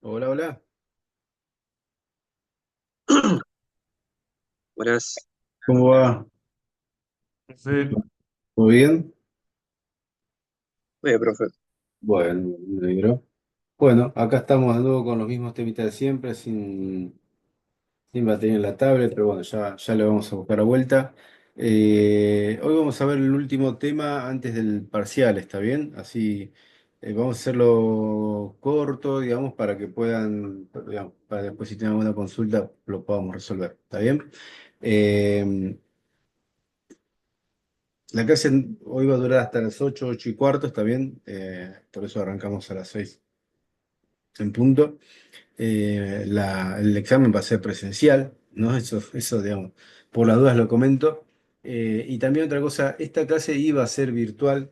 Hola, hola. Buenas. ¿Cómo va? Sí. ¿Todo bien? Oye, profe. Bueno, me alegro. Bueno, acá estamos de nuevo con los mismos temitas de siempre, sin batería en la tablet, pero bueno, ya le vamos a buscar a vuelta. Hoy vamos a ver el último tema antes del parcial, ¿está bien? Así vamos a hacerlo corto, digamos, para que puedan, digamos, para después si tienen alguna consulta lo podamos resolver, ¿está bien? Eh, La clase hoy va a durar hasta las 8, 8 y cuarto, ¿está bien? Por eso arrancamos a las 6 en punto. El examen va a ser presencial, ¿no? Eso, digamos, por las dudas lo comento. Y también otra cosa, esta clase iba a ser virtual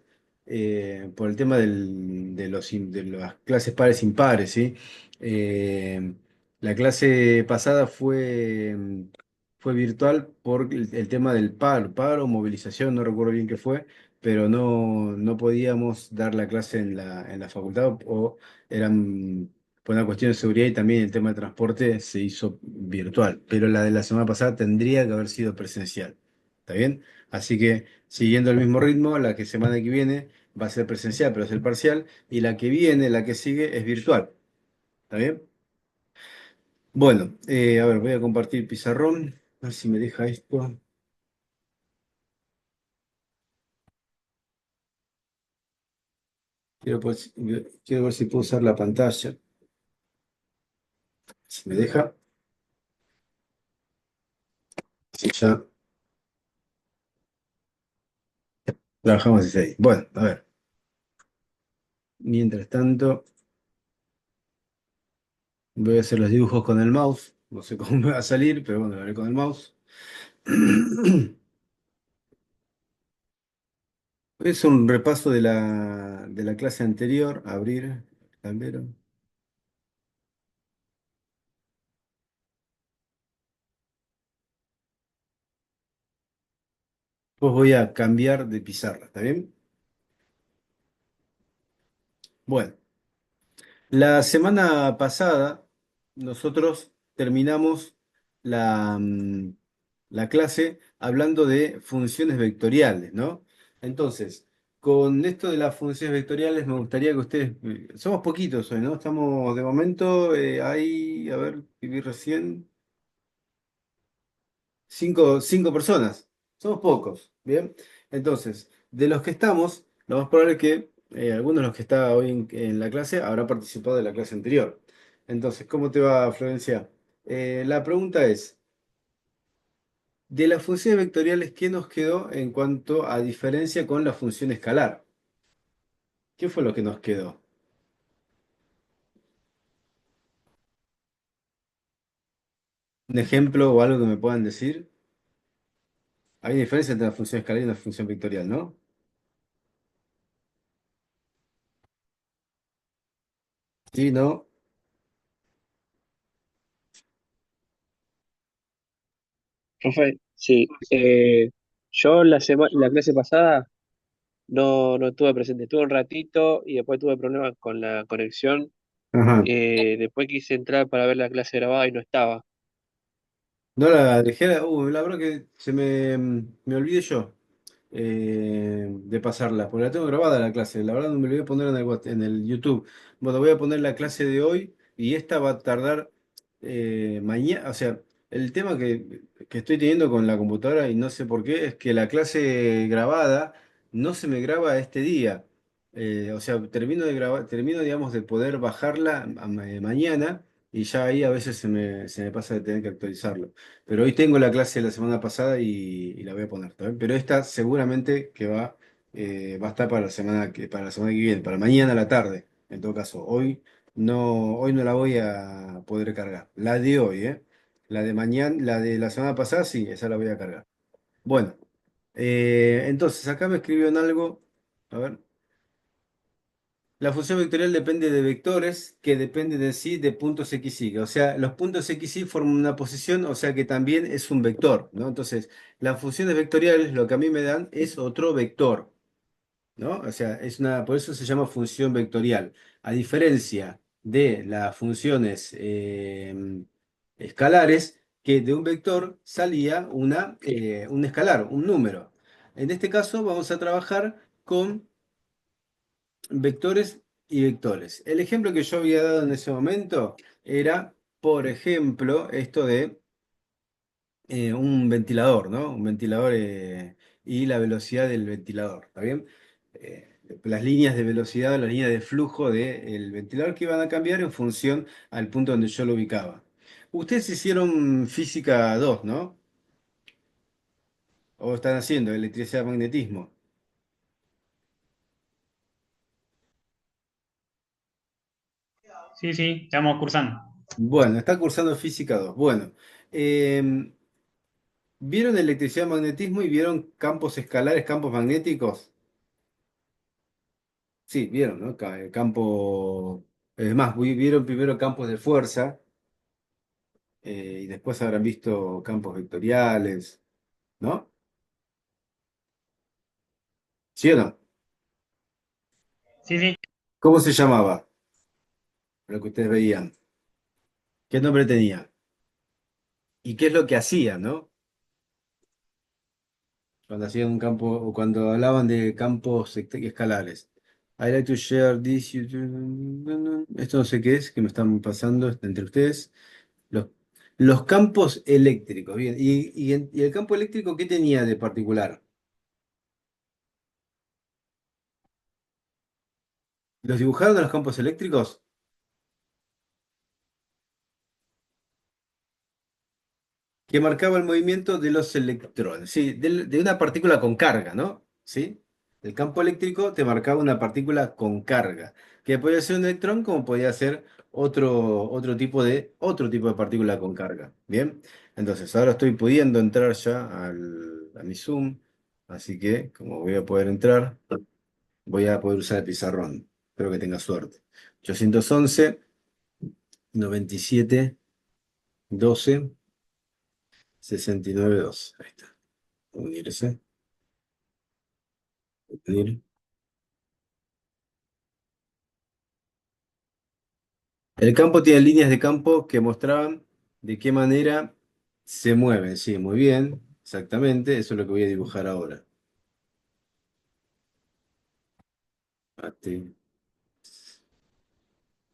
por el tema de las clases pares impares, ¿sí? Eh, la clase pasada fue virtual por el tema del paro, movilización, no recuerdo bien qué fue, pero no podíamos dar la clase en la facultad o eran por una cuestión de seguridad y también el tema de transporte se hizo virtual, pero la de la semana pasada tendría que haber sido presencial. ¿Está bien? Así que siguiendo el mismo ritmo, la que semana que viene va a ser presencial, pero es el parcial, y la que viene, la que sigue, es virtual. ¿Está bien? Bueno, a ver, voy a compartir pizarrón, a ver si me deja esto. Quiero ver si puedo usar la pantalla. Si me deja, si ya trabajamos desde ahí. Bueno, a ver, mientras tanto. Voy a hacer los dibujos con el mouse. No sé cómo me va a salir, pero bueno, lo haré con el mouse. Es un repaso de la clase anterior. Abrir, tablero. Pues voy a cambiar de pizarra, ¿está bien? Bueno, la semana pasada nosotros terminamos la clase hablando de funciones vectoriales, ¿no? Entonces, con esto de las funciones vectoriales me gustaría que ustedes, somos poquitos hoy, ¿no? Estamos de momento, hay, a ver, viví recién, cinco personas. Somos pocos, ¿bien? Entonces, de los que estamos, lo más probable es que algunos de los que está hoy en la clase habrán participado de la clase anterior. Entonces, ¿cómo te va, Florencia? La pregunta es, de las funciones vectoriales, ¿qué nos quedó en cuanto a diferencia con la función escalar? ¿Qué fue lo que nos quedó? ¿Un ejemplo o algo que me puedan decir? Hay diferencia entre una función escalar y una función vectorial, ¿no? Sí, ¿no? Profe, sí. Yo la clase pasada no estuve presente, estuve un ratito y después tuve problemas con la conexión. Ajá. Después quise entrar para ver la clase grabada y no estaba. No la dejé, la verdad que me olvidé yo de pasarla, porque la tengo grabada la clase, la verdad no me olvidé poner en el YouTube. Bueno, voy a poner la clase de hoy y esta va a tardar mañana, o sea, el tema que estoy teniendo con la computadora y no sé por qué, es que la clase grabada no se me graba este día. O sea, termino de grabar, termino, digamos, de poder bajarla mañana y ya ahí a veces se me pasa de tener que actualizarlo. Pero hoy tengo la clase de la semana pasada y la voy a poner, ¿está bien? Pero esta seguramente que va a estar para la semana que viene, para mañana a la tarde, en todo caso. Hoy no la voy a poder cargar. La de hoy, ¿eh? La de mañana, la de la semana pasada, sí, esa la voy a cargar. Bueno, entonces acá me escribieron algo. A ver. La función vectorial depende de vectores que dependen de sí de puntos x, y. O sea, los puntos x, y forman una posición, o sea que también es un vector, ¿no? Entonces, las funciones vectoriales, lo que a mí me dan es otro vector, ¿no? O sea, por eso se llama función vectorial. A diferencia de las funciones escalares que de un vector salía un escalar, un número. En este caso vamos a trabajar con vectores y vectores. El ejemplo que yo había dado en ese momento era, por ejemplo, esto de un ventilador, ¿no? Un ventilador y la velocidad del ventilador, ¿está bien? Las líneas de velocidad, las líneas de flujo del ventilador que iban a cambiar en función al punto donde yo lo ubicaba. Ustedes hicieron física 2, ¿no? O están haciendo electricidad magnetismo. Sí, sí, estamos cursando. Bueno, está cursando física 2. Bueno, em, ¿vieron electricidad magnetismo y vieron campos escalares, campos magnéticos? Sí, vieron, ¿no? Campo. Es más, vieron primero campos de fuerza y después habrán visto campos vectoriales, ¿no? ¿Sí o no? Sí, sí. ¿Cómo se llamaba lo que ustedes veían? ¿Qué nombre tenía? ¿Y qué es lo que hacían, no? Cuando hacían un campo o cuando hablaban de campos escalares. I like to share this. Esto no sé qué es, que me están pasando entre ustedes. Los, los campos eléctricos, bien. ¿Y el campo eléctrico qué tenía de particular? ¿Los dibujaron a los campos eléctricos? Que marcaba el movimiento de los electrones, sí, de una partícula con carga, ¿no? ¿Sí? El campo eléctrico te marcaba una partícula con carga, que podía ser un electrón como podía ser otro tipo de partícula con carga. Bien, entonces ahora estoy pudiendo entrar ya a mi Zoom, así que como voy a poder entrar, voy a poder usar el pizarrón. Espero que tenga suerte. 811-97-12-69-2. Ahí está. Unirse, unir. El campo tiene líneas de campo que mostraban de qué manera se mueven. Sí, muy bien, exactamente. Eso es lo que voy a dibujar ahora. Ate,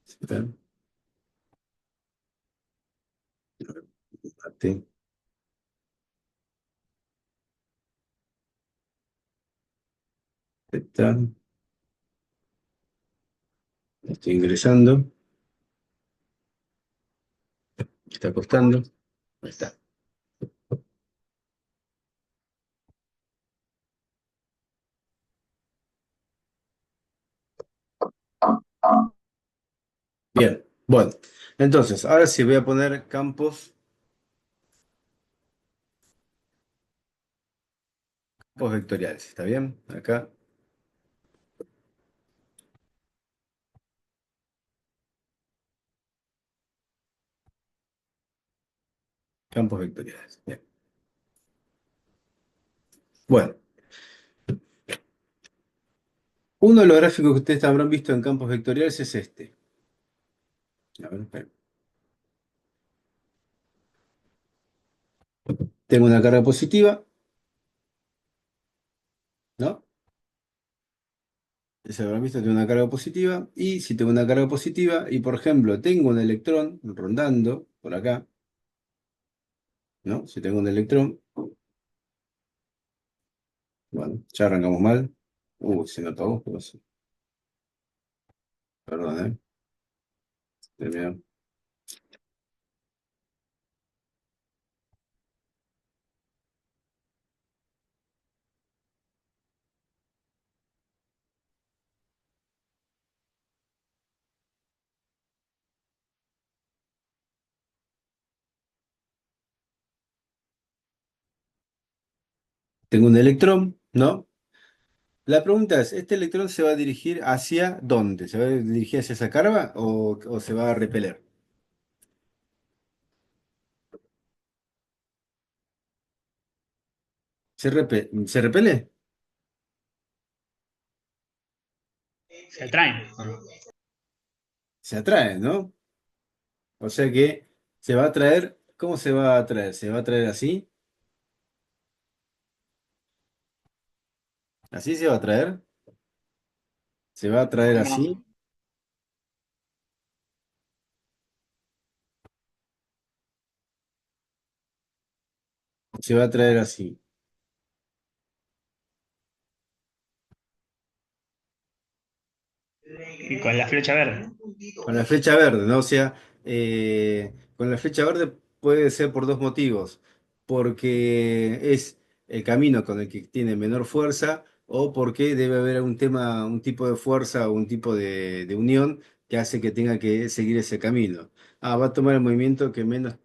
está, ate, está. Estoy ingresando. Está costando. Ahí está. Bien, bueno. Entonces, ahora sí voy a poner campos vectoriales. ¿Está bien? Acá, campos vectoriales. Bien. Bueno, uno de los gráficos que ustedes habrán visto en campos vectoriales es este. A ver, espera. Tengo una carga positiva, ¿no? Se habrán visto que tengo una carga positiva. Y si tengo una carga positiva y, por ejemplo, tengo un electrón rondando por acá, ¿no? Si tengo un electrón, bueno, ya arrancamos mal. Se me apagó. ¿Qué pasó? Perdón, ¿eh? Terminó. Tengo un electrón, ¿no? La pregunta es, ¿este electrón se va a dirigir hacia dónde? ¿Se va a dirigir hacia esa carga o se va a repeler? ¿Se repele? Se atraen. se atraen, ¿no? O sea que se va a traer, ¿cómo se va a traer? ¿Se va a traer así? ¿Así se va a traer? ¿Se va a traer así? No, ¿Se va a traer así? y con la flecha verde. Con la flecha verde, ¿no? O sea, con la flecha verde puede ser por dos motivos. Porque es el camino con el que tiene menor fuerza o porque debe haber un tema, un tipo de fuerza o un tipo de unión que hace que tenga que seguir ese camino. Ah, va a tomar el movimiento que menos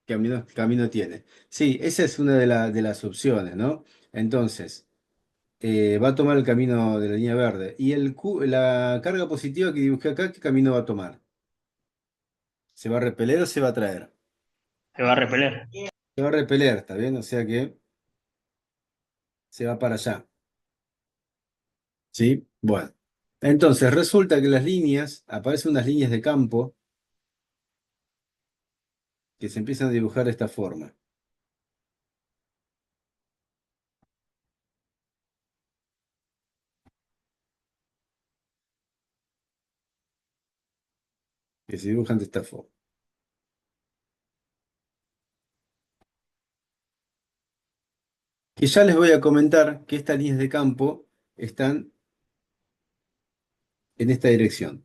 camino tiene. Sí, esa es una de las opciones, ¿no? Entonces, va a tomar el camino de la línea verde. ¿Y la carga positiva que dibujé acá, qué camino va a tomar? ¿Se va a repeler o se va a traer? Se va a repeler. Se va a repeler, ¿está bien? O sea que se va para allá. ¿Sí? Bueno. Entonces, resulta que las líneas, aparecen unas líneas de campo que se empiezan a dibujar de esta forma. Que se dibujan de esta forma. Que ya les voy a comentar que estas líneas de campo están en esta dirección.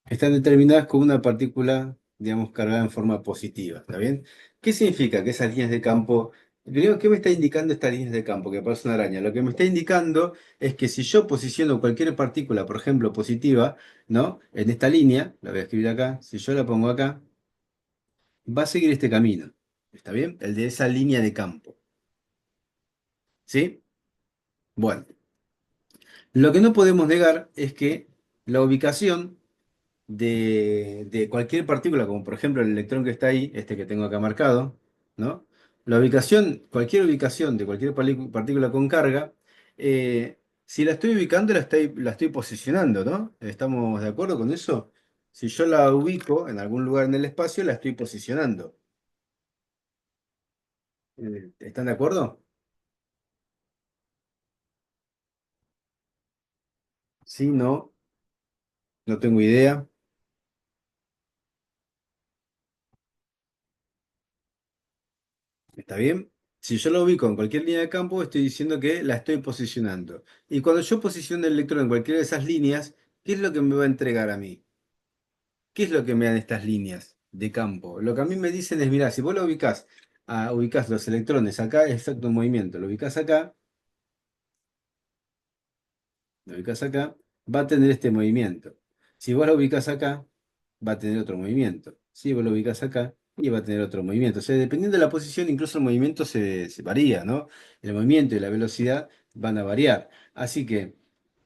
Están determinadas con una partícula, digamos, cargada en forma positiva, ¿está bien? ¿Qué significa que esas líneas de campo, primero, qué me está indicando estas líneas de campo, que parece una araña? Lo que me está indicando es que si yo posiciono cualquier partícula, por ejemplo, positiva, ¿no? En esta línea, la voy a escribir acá, si yo la pongo acá, va a seguir este camino, ¿está bien? El de esa línea de campo, ¿sí? Bueno, lo que no podemos negar es que la ubicación de cualquier partícula, como por ejemplo el electrón que está ahí, este que tengo acá marcado, ¿no? La ubicación, cualquier ubicación de cualquier partícula con carga, si la estoy ubicando, la estoy posicionando, ¿no? ¿Estamos de acuerdo con eso? Si yo la ubico en algún lugar en el espacio, la estoy posicionando. ¿Están de acuerdo? Sí, no, no tengo idea. ¿Está bien? Si yo lo ubico en cualquier línea de campo, estoy diciendo que la estoy posicionando. Y cuando yo posiciono el electrón en cualquiera de esas líneas, ¿qué es lo que me va a entregar a mí? ¿Qué es lo que me dan estas líneas de campo? Lo que a mí me dicen es, mira, si vos lo ubicás, ubicás los electrones acá, es exacto un movimiento, lo ubicás acá, va a tener este movimiento. Si vos lo ubicás acá, va a tener otro movimiento. Si vos lo ubicás acá, y va a tener otro movimiento. O sea, dependiendo de la posición, incluso el movimiento se varía, ¿no? El movimiento y la velocidad van a variar. Así que,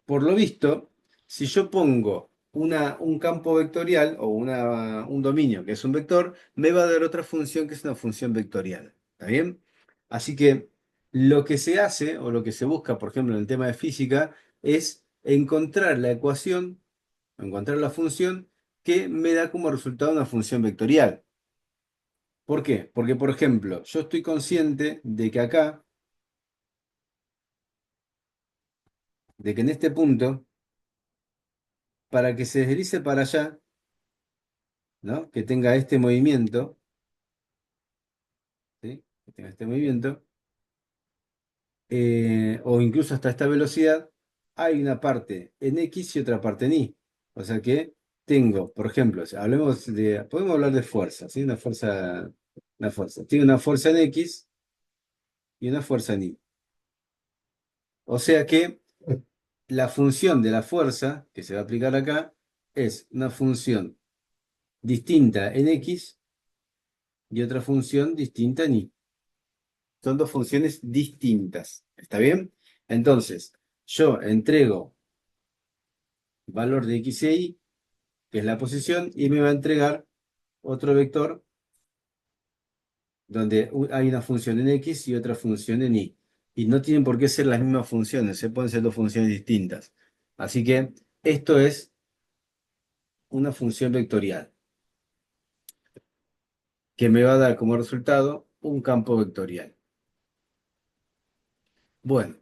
por lo visto, si yo pongo un campo vectorial o un dominio que es un vector, me va a dar otra función que es una función vectorial. ¿Está bien? Así que lo que se hace o lo que se busca, por ejemplo, en el tema de física, es encontrar la ecuación, encontrar la función que me da como resultado una función vectorial. ¿Por qué? Porque, por ejemplo, yo estoy consciente de que acá, de que en este punto, para que se deslice para allá, ¿no? Que tenga este movimiento, ¿sí? Que tenga este movimiento, o incluso hasta esta velocidad, hay una parte en X y otra parte en Y. O sea que tengo, por ejemplo, si hablemos podemos hablar de fuerza, ¿sí? Una fuerza. Tiene una fuerza en X y una fuerza en Y. O sea que la función de la fuerza que se va a aplicar acá es una función distinta en X y otra función distinta en Y. Son dos funciones distintas. ¿Está bien? Entonces, yo entrego valor de X e Y, que es la posición, y me va a entregar otro vector donde hay una función en X y otra función en Y. y no tienen por qué ser las mismas funciones, se pueden ser dos funciones distintas. Así que esto es una función vectorial que me va a dar como resultado un campo vectorial. Bueno,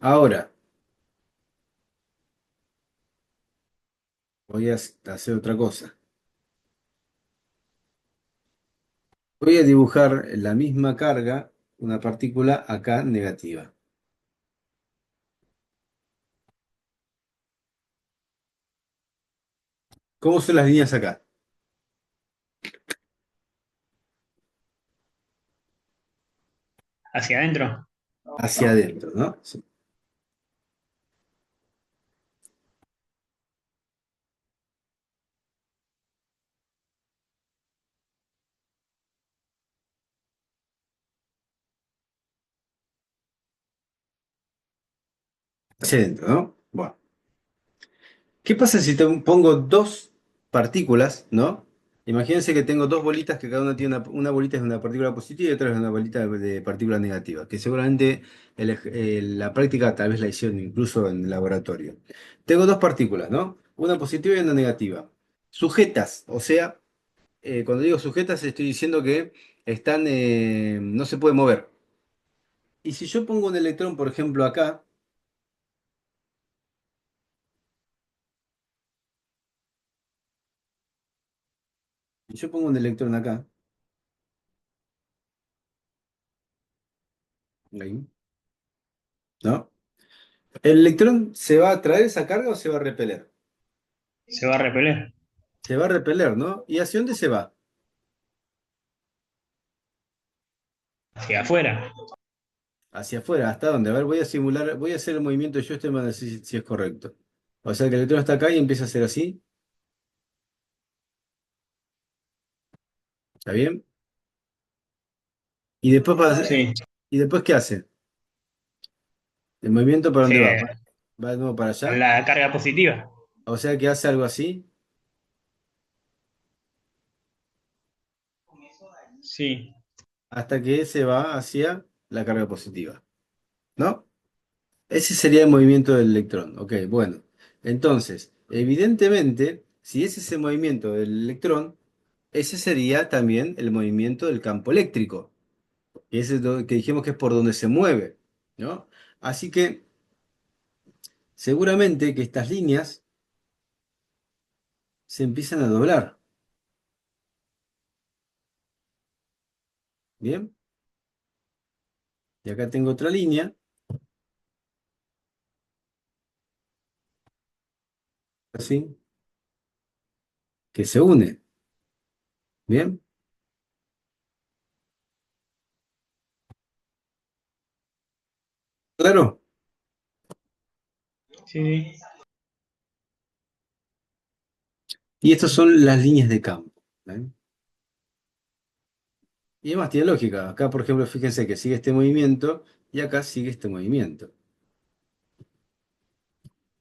ahora voy a hacer otra cosa. Voy a dibujar la misma carga, una partícula acá negativa. ¿Cómo son las líneas acá? Hacia adentro. Hacia adentro, ¿no? Sí. Hacia adentro, ¿no? Bueno. ¿Qué pasa si te pongo dos partículas, ¿no? Imagínense que tengo dos bolitas que cada una tiene una bolita es una partícula positiva y otra es una bolita de partícula negativa, que seguramente la práctica tal vez la hicieron incluso en el laboratorio. Tengo dos partículas, ¿no? Una positiva y una negativa. Sujetas, o sea, cuando digo sujetas estoy diciendo que están, no se puede mover. Y si yo pongo un electrón, por ejemplo, acá, y yo pongo un electrón acá, ahí, ¿no? ¿El electrón se va a atraer esa carga o se va a repeler? Se va a repeler. Se va a repeler, ¿no? ¿Y hacia dónde se va? Hacia afuera. Hacia afuera, ¿hasta dónde? A ver, voy a simular, voy a hacer el movimiento yo, este para decir si es correcto. O sea que el electrón está acá y empieza a hacer así, ¿está bien? ¿Y después, Sí. ¿y después qué hace? ¿El movimiento para dónde va? Se- ¿Va de nuevo para con allá? la carga positiva. O sea que hace algo así Sí. hasta que se va hacia la carga positiva, ¿no? Ese sería el movimiento del electrón. Ok, bueno. Entonces, evidentemente, si ese es el movimiento del electrón, ese sería también el movimiento del campo eléctrico. Y ese es lo que dijimos que es por donde se mueve, ¿no? Así que seguramente que estas líneas se empiezan a doblar. ¿Bien? Y acá tengo otra línea, así, que se une. ¿Bien? Claro. Sí. Y estas son las líneas de campo. ¿Ven? Y además tiene lógica. Acá, por ejemplo, fíjense que sigue este movimiento y acá sigue este movimiento.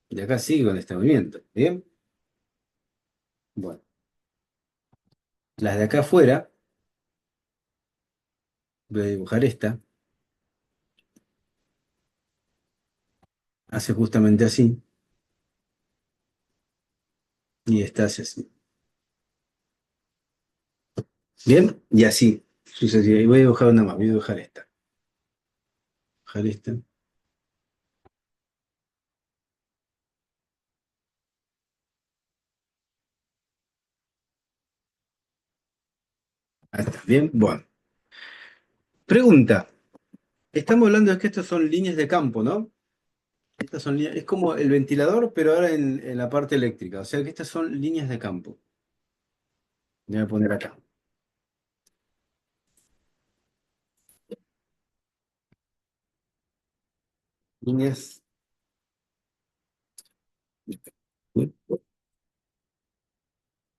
Y acá sigue con este movimiento. ¿Bien? Bueno, las de acá afuera, voy a dibujar esta, hace justamente así, y esta hace así. ¿Bien? Y así, sucesivamente. Y voy a dibujar una más, voy a dibujar esta. Dibujar esta. Ahí está. Bien, bueno. Pregunta. Estamos hablando de que estas son líneas de campo, ¿no? Estas son es como el ventilador, pero ahora en la parte eléctrica. O sea que estas son líneas de campo. Voy a poner acá. Líneas.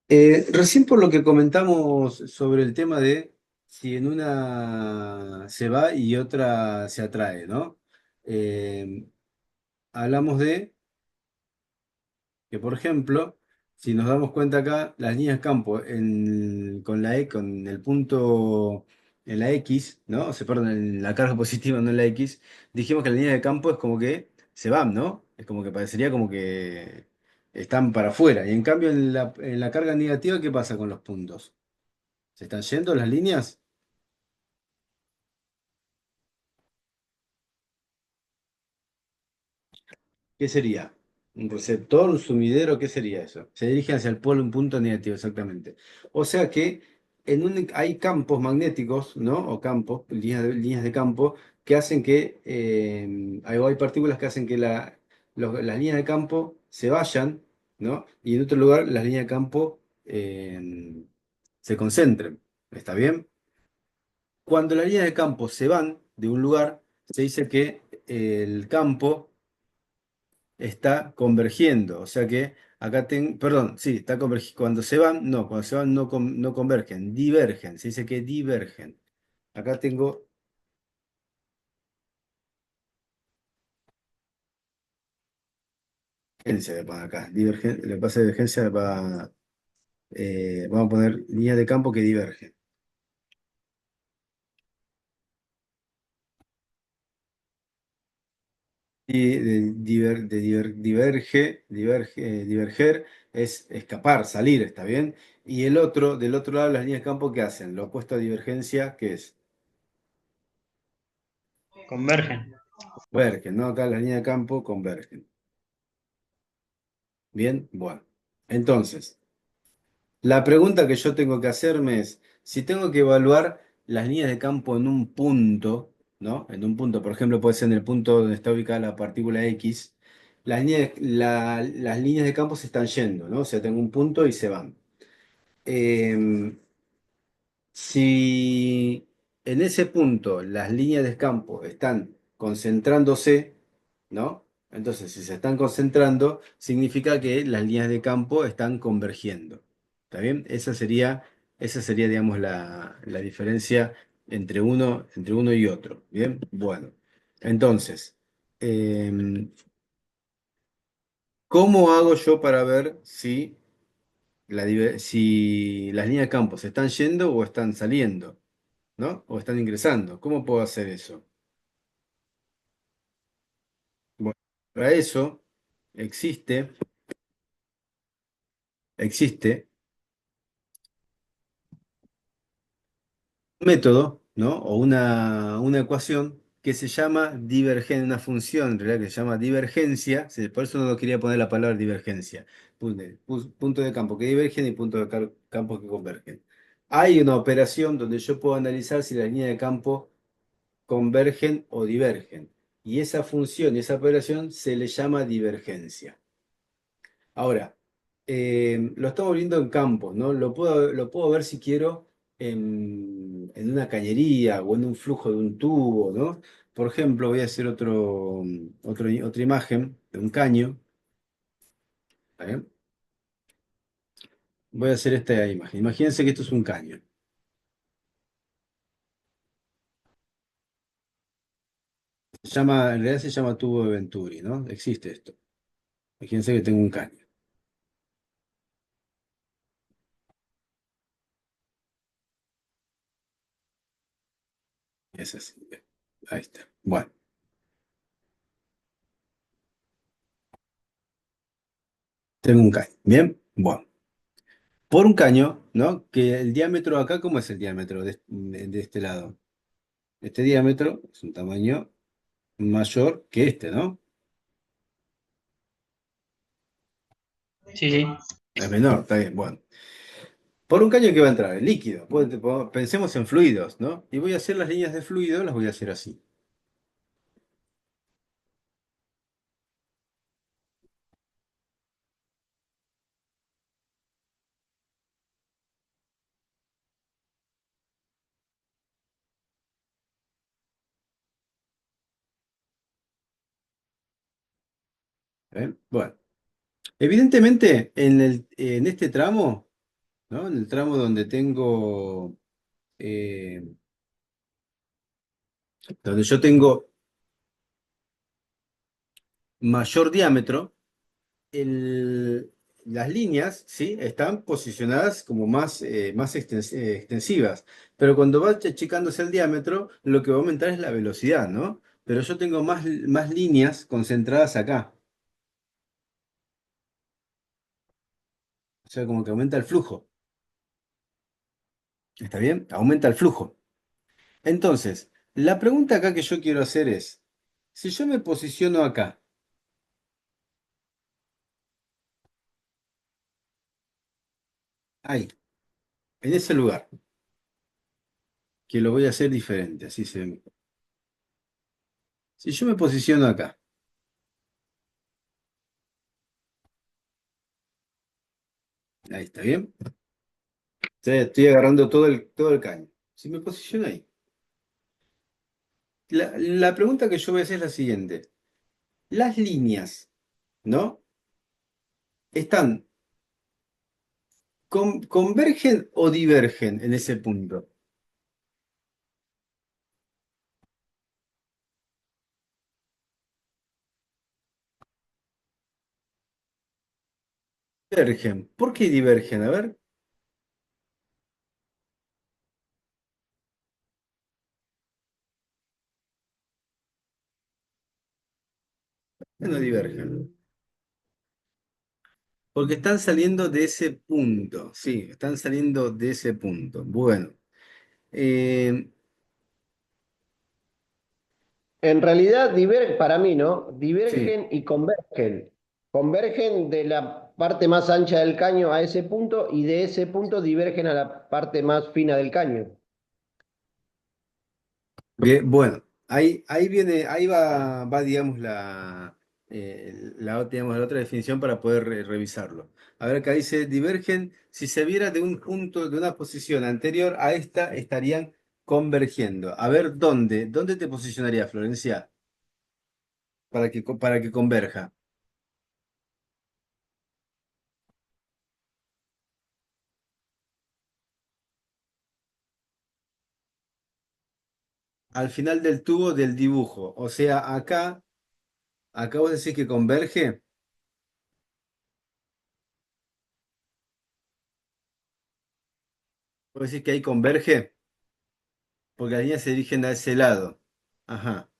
Recién por lo que comentamos sobre el tema de si en una se va y otra se atrae, ¿no? Eh, hablamos de que, por ejemplo, si nos damos cuenta acá, las líneas campo con la E, con el punto en la X, ¿no? O sea, perdón, en la carga positiva, no en la X, dijimos que la línea de campo es como que se van, ¿no? Es como que parecería como que están para afuera. Y en cambio, en la carga negativa, ¿qué pasa con los puntos? ¿Se están yendo las líneas? ¿Qué sería? ¿Un receptor, un sumidero? ¿Qué sería eso? Se dirige hacia el polo, un punto negativo, exactamente. O sea que hay campos magnéticos, ¿no? O campos, líneas de campo, que hacen que hay partículas que hacen que las líneas de campo se vayan, ¿no? Y en otro lugar las líneas de campo se concentren. ¿Está bien? Cuando las líneas de campo se van de un lugar, se dice que el campo está convergiendo. O sea que acá tengo, perdón, sí, está convergiendo. Cuando se van, no, cuando se van no, no convergen, divergen. Se dice que divergen. Acá tengo, divergencia le pongo acá. Le pasa divergencia vamos a poner líneas de campo que divergen. Y diverger es escapar, salir, ¿está bien? Y el otro, del otro lado, las líneas de campo, ¿qué hacen? Lo opuesto a divergencia, ¿qué es? Convergen. Convergen, ¿no? Acá las líneas de campo convergen. Bien, bueno. Entonces, la pregunta que yo tengo que hacerme es, si tengo que evaluar las líneas de campo en un punto, ¿no? En un punto, por ejemplo, puede ser en el punto donde está ubicada la partícula X, las líneas de campo se están yendo, ¿no? O sea, tengo un punto y se van. Em, si en ese punto las líneas de campo están concentrándose, ¿no? Entonces, si se están concentrando, significa que las líneas de campo están convergiendo. ¿Está bien? Esa sería, digamos, la diferencia entre uno y otro. Bien, bueno. Entonces, em, ¿cómo hago yo para ver si las líneas de campo se están yendo o están saliendo? ¿No? O están ingresando. ¿Cómo puedo hacer eso? Bueno, para eso existe, existe un método, ¿no? O una ecuación que se llama divergencia, una función en realidad que se llama divergencia, por eso no quería poner la palabra divergencia, punto de campo que divergen y punto de campo que convergen. Hay una operación donde yo puedo analizar si las líneas de campo convergen o divergen. Y esa función y esa operación se le llama divergencia. Ahora, lo estamos viendo en campos, ¿no? Lo puedo ver si quiero en una cañería o en un flujo de un tubo, ¿no? Por ejemplo, voy a hacer otra imagen de un caño. ¿Está bien? Voy a hacer esta imagen. Imagínense que esto es un caño. En realidad se llama tubo de Venturi, ¿no? Existe esto. Imagínense que tengo un caño. Es así. Ahí está. Bueno, tengo un caño. Bien, bueno. Por un caño, ¿no? Que el diámetro acá, ¿cómo es el diámetro de este lado? Este diámetro es un tamaño mayor que este, ¿no? Sí, sí. Es menor, está bien, bueno. Por un caño que va a entrar, el líquido. Pensemos en fluidos, ¿no? Y voy a hacer las líneas de fluido, las voy a hacer así. ¿Eh? Bueno, evidentemente en este tramo, ¿no? En el tramo donde eh, donde yo tengo mayor diámetro, las líneas, ¿sí? Están posicionadas como más extensivas, pero cuando va achicándose el diámetro, lo que va a aumentar es la velocidad, ¿no? Pero yo tengo más líneas concentradas acá, o sea, como que aumenta el flujo, ¿está bien? Aumenta el flujo. Entonces, la pregunta acá que yo quiero hacer es, si yo me posiciono acá, ahí, en ese lugar, que lo voy a hacer diferente, así se ve mejor. Si yo me posiciono acá, ahí está bien. Estoy agarrando todo el caño. Si me posiciono ahí. La pregunta que yo voy a hacer es la siguiente. Las líneas, ¿no? ¿Están convergen o divergen en ese punto? Divergen. ¿Por qué divergen? A ver, no divergen. Porque están saliendo de ese punto. Sí, están saliendo de ese punto. Bueno. eh, En realidad, para mí, ¿no? sí. Divergen y convergen. Convergen de la parte más ancha del caño a ese punto y de ese punto divergen a la parte más fina del caño. Bien, bueno, ahí viene, ahí va, digamos, digamos, la otra definición para poder revisarlo. A ver, acá dice, divergen, si se viera de un punto, de una posición anterior a esta, estarían convergiendo. A ver, ¿dónde te posicionaría, Florencia, para que converja? Al final del tubo del dibujo. O sea, acá vos decís que converge, vos decís que ahí converge, porque las líneas se dirigen a ese lado. Ajá.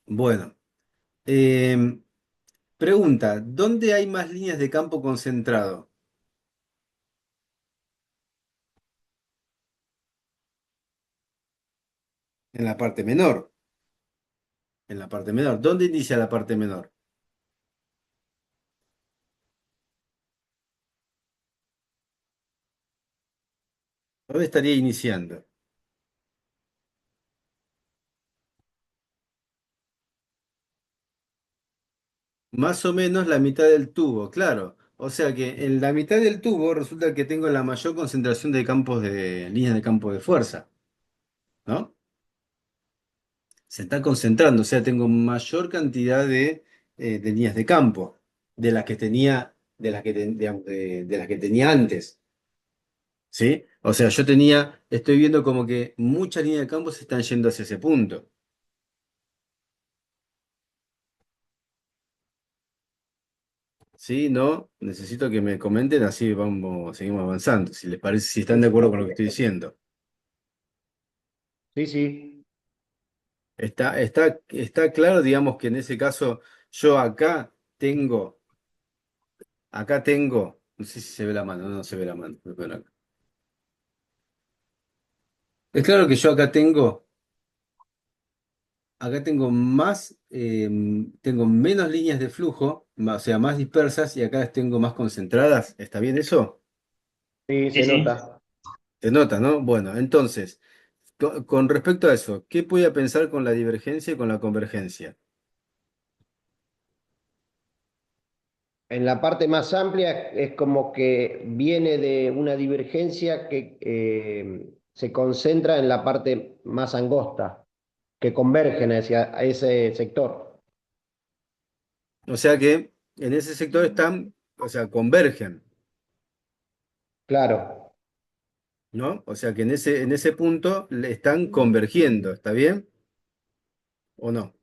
Bueno. em, Pregunta, ¿dónde hay más líneas de campo concentrado? En la parte menor. En la parte menor. ¿Dónde inicia la parte menor? ¿Dónde estaría iniciando? Más o menos la mitad del tubo, claro. O sea que en la mitad del tubo resulta que tengo la mayor concentración de campos de líneas de campo de fuerza, ¿no? Se está concentrando, o sea, tengo mayor cantidad de líneas de campo de las que tenía, digamos, de las que tenía antes. ¿Sí? O sea, estoy viendo como que muchas líneas de campo se están yendo hacia ese punto. ¿Sí? ¿No? Necesito que me comenten, así seguimos avanzando. Si les parece, si están de acuerdo con lo que estoy diciendo. Sí, sí. Está claro, digamos, que en ese caso yo acá tengo, no sé si se ve la mano, no se ve la mano. Pero es claro que yo acá tengo tengo menos líneas de flujo, o sea, más dispersas y acá las tengo más concentradas. ¿Está bien eso? Sí, Sí, se sí. nota. Se nota, ¿no? Bueno, entonces, con respecto a eso, ¿qué voy a pensar con la divergencia y con la convergencia? En la parte más amplia es como que viene de una divergencia que se concentra en la parte más angosta, que convergen hacia a ese sector. O sea que en ese sector están, o sea, convergen, Claro. ¿no? O sea que en ese punto le están convergiendo, ¿está bien? ¿O no?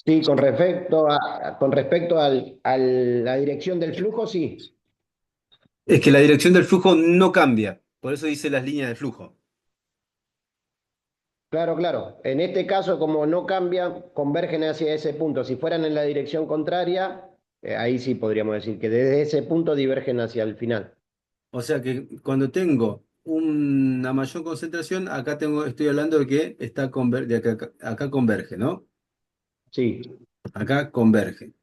Sí, con respecto a la dirección del flujo, sí. Es que la dirección del flujo no cambia, por eso dice las líneas de flujo. Claro, claro. En este caso, como no cambian, convergen hacia ese punto. Si fueran en la dirección contraria, ahí sí podríamos decir que desde ese punto divergen hacia el final. O sea que cuando tengo una mayor concentración, acá estoy hablando de que de acá converge, ¿no? Sí, Acá converge.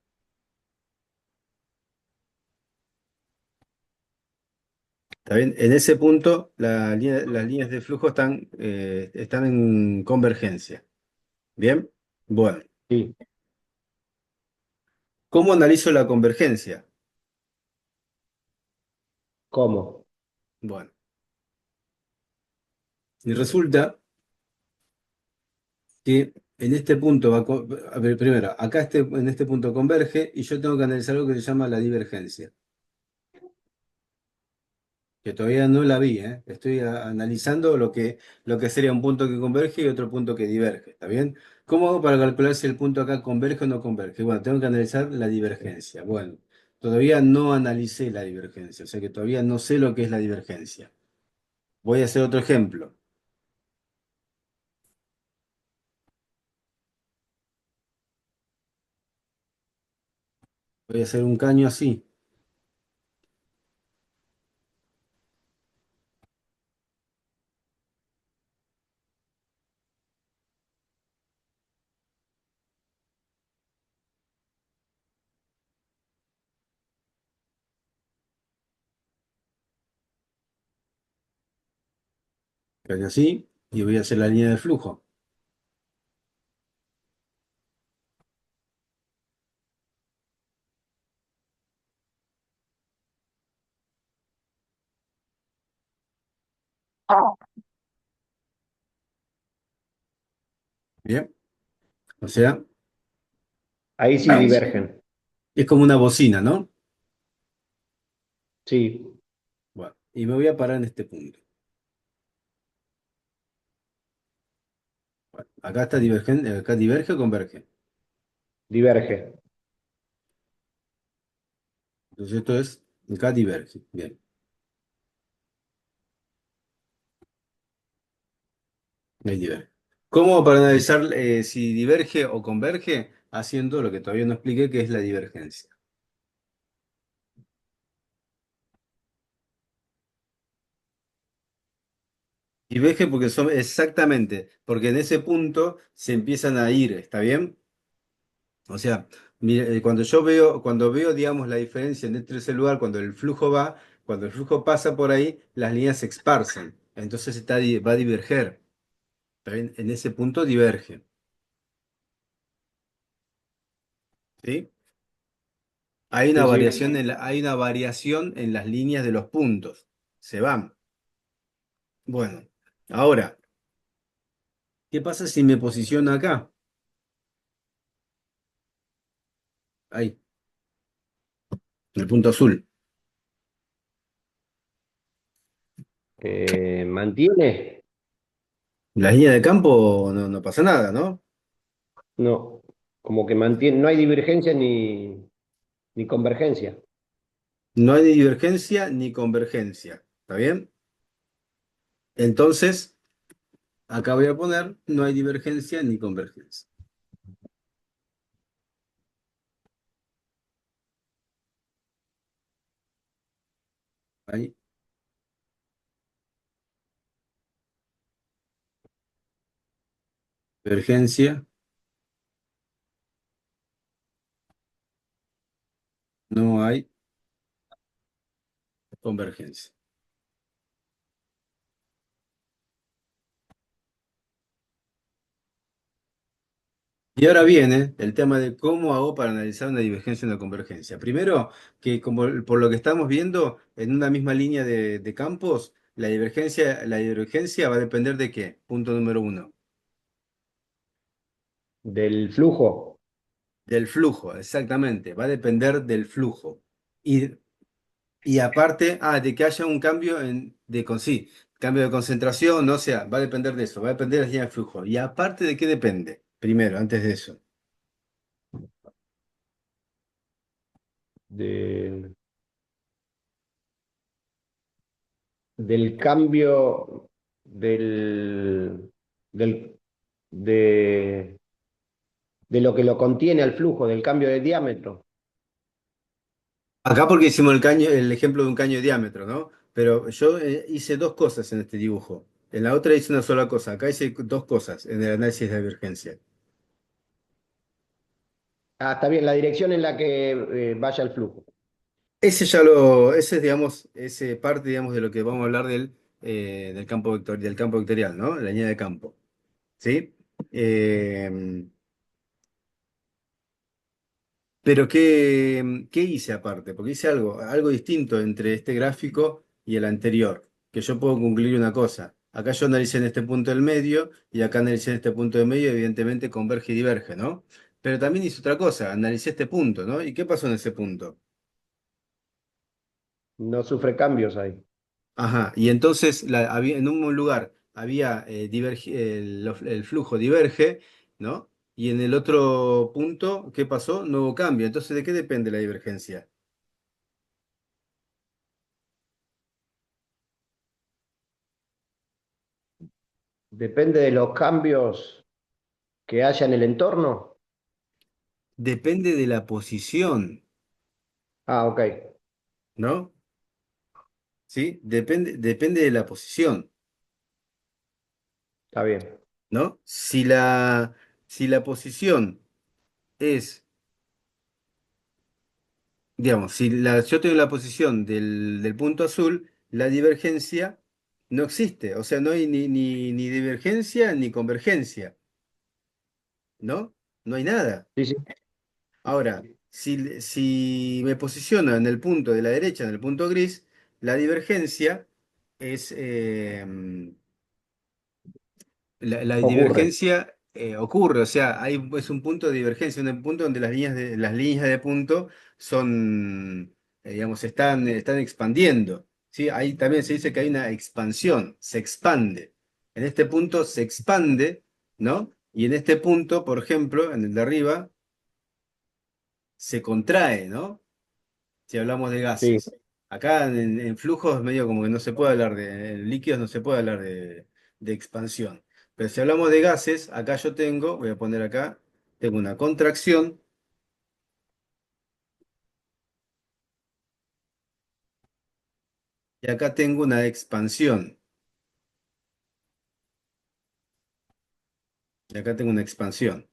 ¿Está bien? En ese punto, las líneas de flujo están en convergencia. ¿Bien? Bueno, sí. ¿cómo analizo la convergencia? ¿Cómo? Bueno, y resulta que en este punto a ver, primero, acá en este punto converge y yo tengo que analizar algo que se llama la divergencia, que todavía no la vi, ¿eh? Estoy analizando lo que sería un punto que converge y otro punto que diverge, ¿está bien? ¿Cómo hago para calcular si el punto acá converge o no converge? Bueno, tengo que analizar la divergencia. Bueno, todavía no analicé la divergencia, o sea que todavía no sé lo que es la divergencia. Voy a hacer otro ejemplo. Voy a hacer un caño así. Caño así, y voy a hacer la línea de flujo. Bien, o sea, Ahí sí divergen. es como una bocina, ¿no? Sí, Bueno, y me voy a parar en este punto. Bueno, acá está divergente, acá diverge o converge. diverge. Entonces esto es, acá diverge. Bien, ahí diverge. ¿Cómo para analizar si diverge o converge? Haciendo lo que todavía no expliqué, que es la divergencia. Diverge porque son exactamente, porque en ese punto se empiezan a ir, ¿está bien? O sea, mire, cuando veo, digamos, la diferencia entre ese lugar, cuando el flujo pasa por ahí, las líneas se esparcen. Entonces va a diverger. ¿Está bien? En ese punto diverge. ¿Sí? Sí, sí. Hay una variación en las líneas de los puntos. Se van. Bueno, ahora, ¿qué pasa si me posiciono acá? Ahí, en el punto azul. ¿Mantiene? Las líneas de campo no pasa nada, ¿no? No, como que mantiene, no hay divergencia ni convergencia. No hay ni divergencia ni convergencia. ¿Está bien? Entonces, acá voy a poner, no hay divergencia ni convergencia. Ahí, divergencia, no hay convergencia. Y ahora viene el tema de cómo hago para analizar una divergencia y una convergencia. Primero, que como por lo que estamos viendo, en una misma línea de campos, la divergencia va a depender de qué. Punto número uno. Del flujo. Del flujo, exactamente. Va a depender del flujo. Y, y aparte, de que haya un cambio sí, cambio de concentración, no sea, va a depender de eso, va a depender de la línea de flujo. Y aparte de qué depende, primero, antes de eso. de- del cambio del, de, de lo que lo contiene al flujo, del cambio de diámetro. Acá porque hicimos el ejemplo de un caño de diámetro, ¿no? Pero yo hice dos cosas en este dibujo. En la otra hice una sola cosa. Acá hice dos cosas en el análisis de divergencia. Ah, está bien, la dirección en la que vaya el flujo. Ese es, digamos, ese parte, digamos, de lo que vamos a hablar del campo vectorial, ¿no? La línea de campo, ¿sí? Eh, pero ¿qué hice aparte? Porque hice algo distinto entre este gráfico y el anterior, que yo puedo concluir una cosa. Acá yo analicé en este punto del medio y acá analicé en este punto del medio, evidentemente converge y diverge, ¿no? Pero también hice otra cosa, analicé este punto, ¿no? ¿Y qué pasó en ese punto? No sufre cambios ahí. Ajá, y entonces en un lugar había el flujo diverge, ¿no? Y en el otro punto, ¿qué pasó? No hubo cambio. Entonces, ¿de qué depende la divergencia? Depende de los cambios que haya en el entorno. Depende de la posición, Ah, ok, ¿no? ¿Sí? Depende de la posición, está bien. ¿no? Si la posición es, digamos, yo tengo la posición del punto azul, la divergencia no existe. O sea, no hay ni divergencia ni convergencia. ¿No? No hay nada. Sí, sí. Ahora, si me posiciono en el punto de la derecha, en el punto gris, la divergencia es, la Ocurre. divergencia ocurre, o sea, es un punto de divergencia, un punto donde las líneas de punto son, digamos, están expandiendo, ¿sí? Ahí también se dice que hay una expansión, se expande. En este punto se expande, ¿no? Y en este punto, por ejemplo, en el de arriba, se contrae, ¿no? Si hablamos de Sí. gases. Acá en flujos medio como que no se puede hablar en líquidos no se puede hablar de expansión. Pero si hablamos de gases, acá voy a poner acá, tengo una contracción y acá tengo una expansión. Y acá tengo una expansión.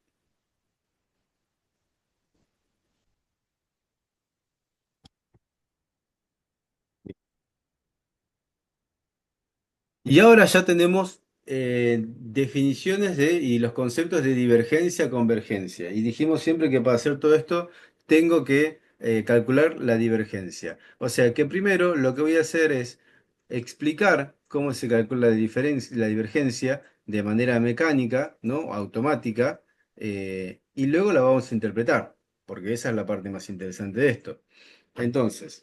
Y ahora ya tenemos definiciones y los conceptos de divergencia, convergencia. Y dijimos siempre que para hacer todo esto tengo que calcular la divergencia. O sea que primero lo que voy a hacer es explicar cómo se calcula la divergencia de manera mecánica, ¿no? Automática, y luego la vamos a interpretar, porque esa es la parte más interesante de esto. Entonces,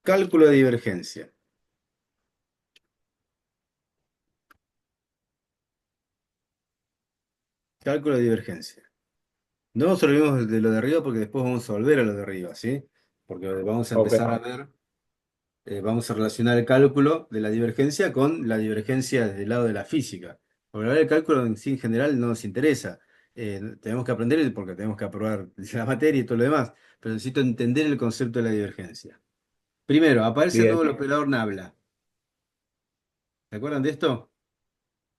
cálculo de divergencia. Cálculo de divergencia. No nos olvidemos de lo de arriba porque después vamos a volver a lo de arriba, ¿sí? Porque vamos a Ok, empezar a ver, vamos a relacionar el cálculo de la divergencia con la divergencia desde el lado de la física. Porque ahora el cálculo en sí en general no nos interesa. Tenemos que aprender porque tenemos que aprobar la materia y todo lo demás, pero necesito entender el concepto de la divergencia. Primero, aparece de bien. nuevo el operador Nabla. ¿Se acuerdan de esto?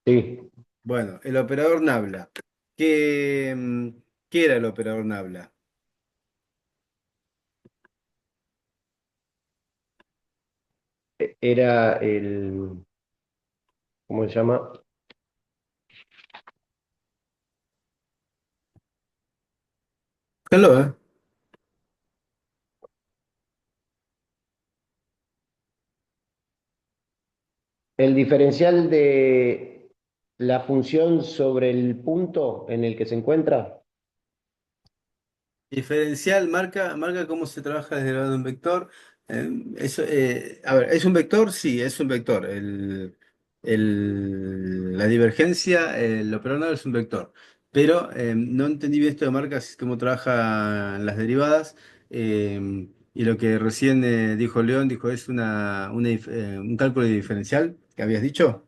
Sí. Bueno, el operador Nabla. ¿Qué era el operador Nabla? Era el, ¿cómo se llama? Búscalo, ¿eh? El diferencial de la función sobre el punto en el que se encuentra. Diferencial marca cómo se trabaja desde el lado de un vector. A ver, ¿es un vector? Sí, es un vector. La divergencia, el operador es un vector. pero no entendí bien esto de marcas, cómo trabajan las derivadas. Y lo que recién dijo León, dijo, es un cálculo de diferencial que habías dicho.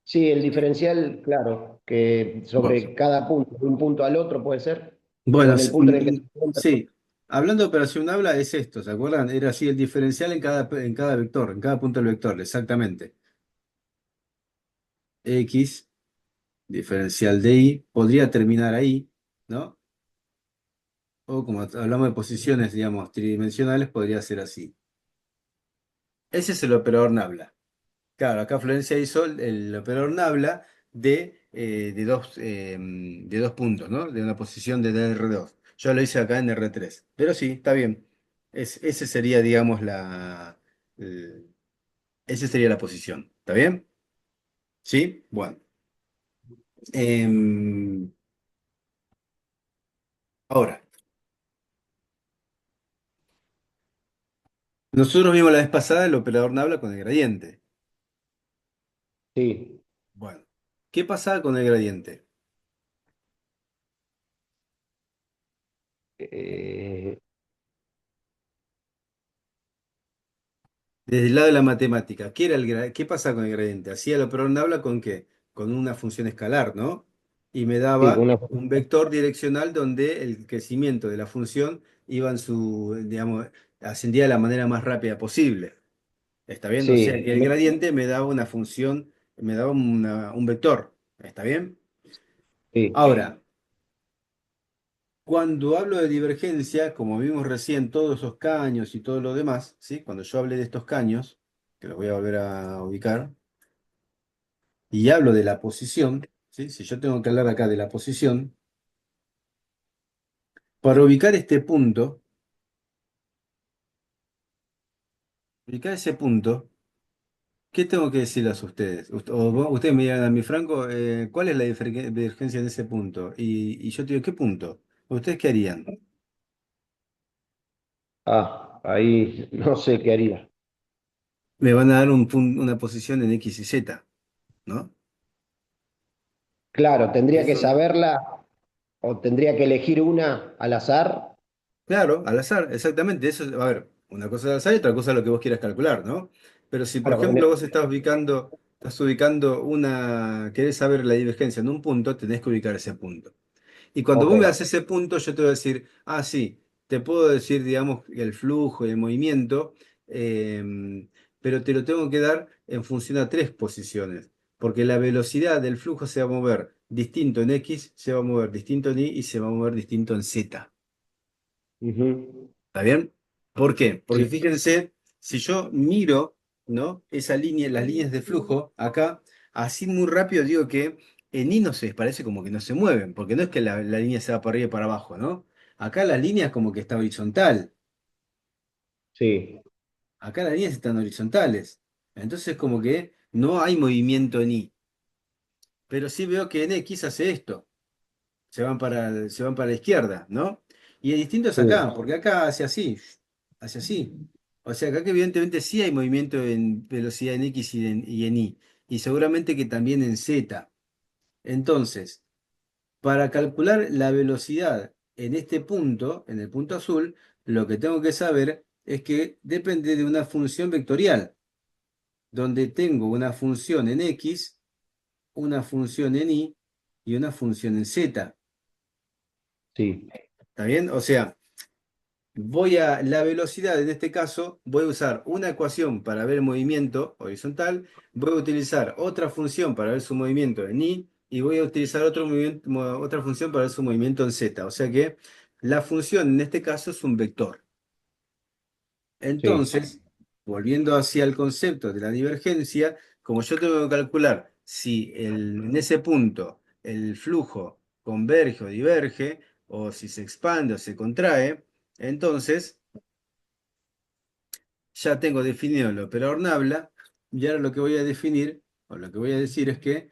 Sí, el diferencial, claro, que Bueno, sobre cada punto, de un punto al otro puede ser, o bueno, en el punto en el que se encuentra. sí, hablando de operación habla es esto, ¿se acuerdan? Era así el diferencial en cada vector, en cada punto del vector, exactamente. X, diferencial de Y, podría terminar ahí, ¿no? O como hablamos de posiciones, digamos, tridimensionales, podría ser así. Ese es el operador Nabla. Claro, acá Florencia hizo el operador Nabla de dos puntos, ¿no? De una posición de R2. Yo lo hice acá en R3. Pero sí, está bien. Ese sería, digamos, el- ese sería la posición. ¿Está bien? ¿Sí? Bueno. Em, ahora, nosotros vimos la vez pasada el operador Nabla con el gradiente. Sí. Bueno, ¿qué pasa con el gradiente? Eh, Desde el lado de la matemática, ¿qué pasa con el gradiente? Hacía el operador Nabla ¿con qué? Con una función escalar, ¿no? Y me sí, con daba una... un vector direccional donde el crecimiento de la función iba digamos, ascendía de la manera más rápida posible. ¿Está bien? O sea Sí, que el gradiente me daba una función, me daba un vector. ¿Está bien? sí. Ahora, cuando hablo de divergencia, como vimos recién, todos esos caños y todo lo demás, ¿sí? Cuando yo hable de estos caños, que los voy a volver a ubicar, y hablo de la posición, ¿sí? Si yo tengo que hablar acá de la posición, para ubicar ese punto, ¿qué tengo que decirles a ustedes? Ustedes me digan a mí, Franco, ¿cuál es la divergencia en ese punto? Y yo te digo, ¿qué punto? ¿Ustedes qué harían? Ahí no sé qué haría. Me van a dar una posición en X y Z, ¿no? Claro, tendría que Eso, saberla o tendría que elegir una al azar. claro, al azar, exactamente. Eso, a ver, una cosa es al azar y otra cosa es lo que vos quieras calcular, ¿no? Pero si, por Claro, ejemplo, vos estás ubicando querés saber la divergencia en un punto, tenés que ubicar ese punto. Y cuando ok. vos me haces ese punto, yo te voy a decir, sí, te puedo decir, digamos, el flujo y el movimiento, pero te lo tengo que dar en función a tres posiciones, porque la velocidad del flujo se va a mover distinto en X, se va a mover distinto en Y y se va a mover distinto en Z. Ujú. ¿Está bien? ¿Por qué? Porque Sí, fíjense, si yo miro, ¿no? Esa línea, las líneas de flujo acá, así muy rápido digo que en I no se parece como que no se mueven, porque no es que la línea se va para arriba y para abajo, ¿no? Acá la línea es como que está horizontal, sí, acá las líneas están horizontales, entonces como que no hay movimiento en I, pero sí veo que en X hace esto. Se van para la izquierda, ¿no? Y el distinto es sí, acá, porque acá hace así, hace así. O sea, acá que evidentemente sí hay movimiento en velocidad en X y en Y, y seguramente que también en Z. Entonces, para calcular la velocidad en este punto, en el punto azul, lo que tengo que saber es que depende de una función vectorial, donde tengo una función en X, una función en Y y una función en Z. sí, ¿Está bien? O sea, la velocidad, en este caso, voy a usar una ecuación para ver el movimiento horizontal, voy a utilizar otra función para ver su movimiento en y voy a utilizar otra función para ver su movimiento en z. O sea que la función en este caso es un vector. sí, Entonces, volviendo hacia el concepto de la divergencia, como yo tengo que calcular si en ese punto el flujo converge o diverge, o si se expande o se contrae, entonces ya tengo definido el operador Nabla, y ahora lo que voy a definir, o lo que voy a decir es que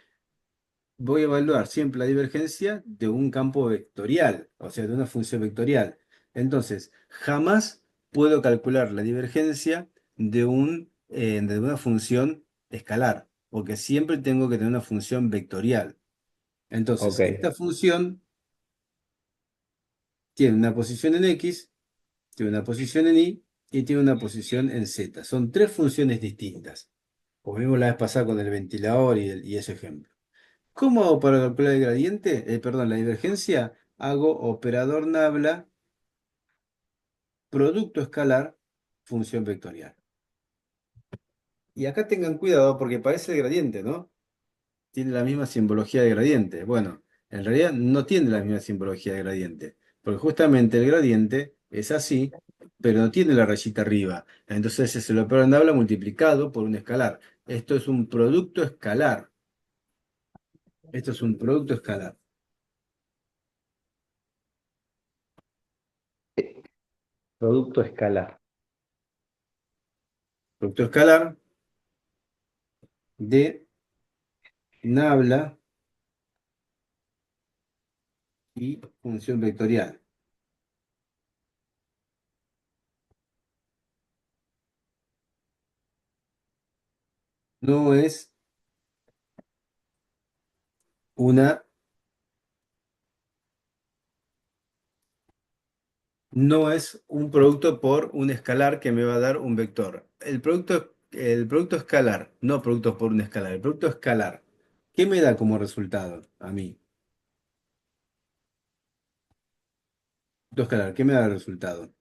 voy a evaluar siempre la divergencia de un campo vectorial, o sea, de una función vectorial. Entonces, jamás puedo calcular la divergencia de una función escalar, porque siempre tengo que tener una función vectorial. Entonces, Ok. esta función tiene una posición en X, tiene una posición en Y y tiene una posición en Z. Son tres funciones distintas. Como vimos la vez pasada con el ventilador y ese ejemplo. ¿Cómo hago para calcular el gradiente? Perdón, la divergencia. Hago operador nabla, producto escalar, función vectorial. Y acá tengan cuidado porque parece el gradiente, ¿no? Tiene la misma simbología de gradiente. Bueno, en realidad no tiene la misma simbología de gradiente, porque justamente el gradiente es así, pero no tiene la rayita arriba. Entonces es el operador nabla multiplicado por un escalar. Esto es un producto escalar. Esto es un producto escalar. Producto escalar. Producto escalar de nabla y función vectorial. No es una, no es un producto por un escalar que me va a dar un vector. El producto escalar, no productos por un escalar, el producto escalar. ¿Qué me da como resultado a mí? Producto escalar, ¿qué me da de resultado?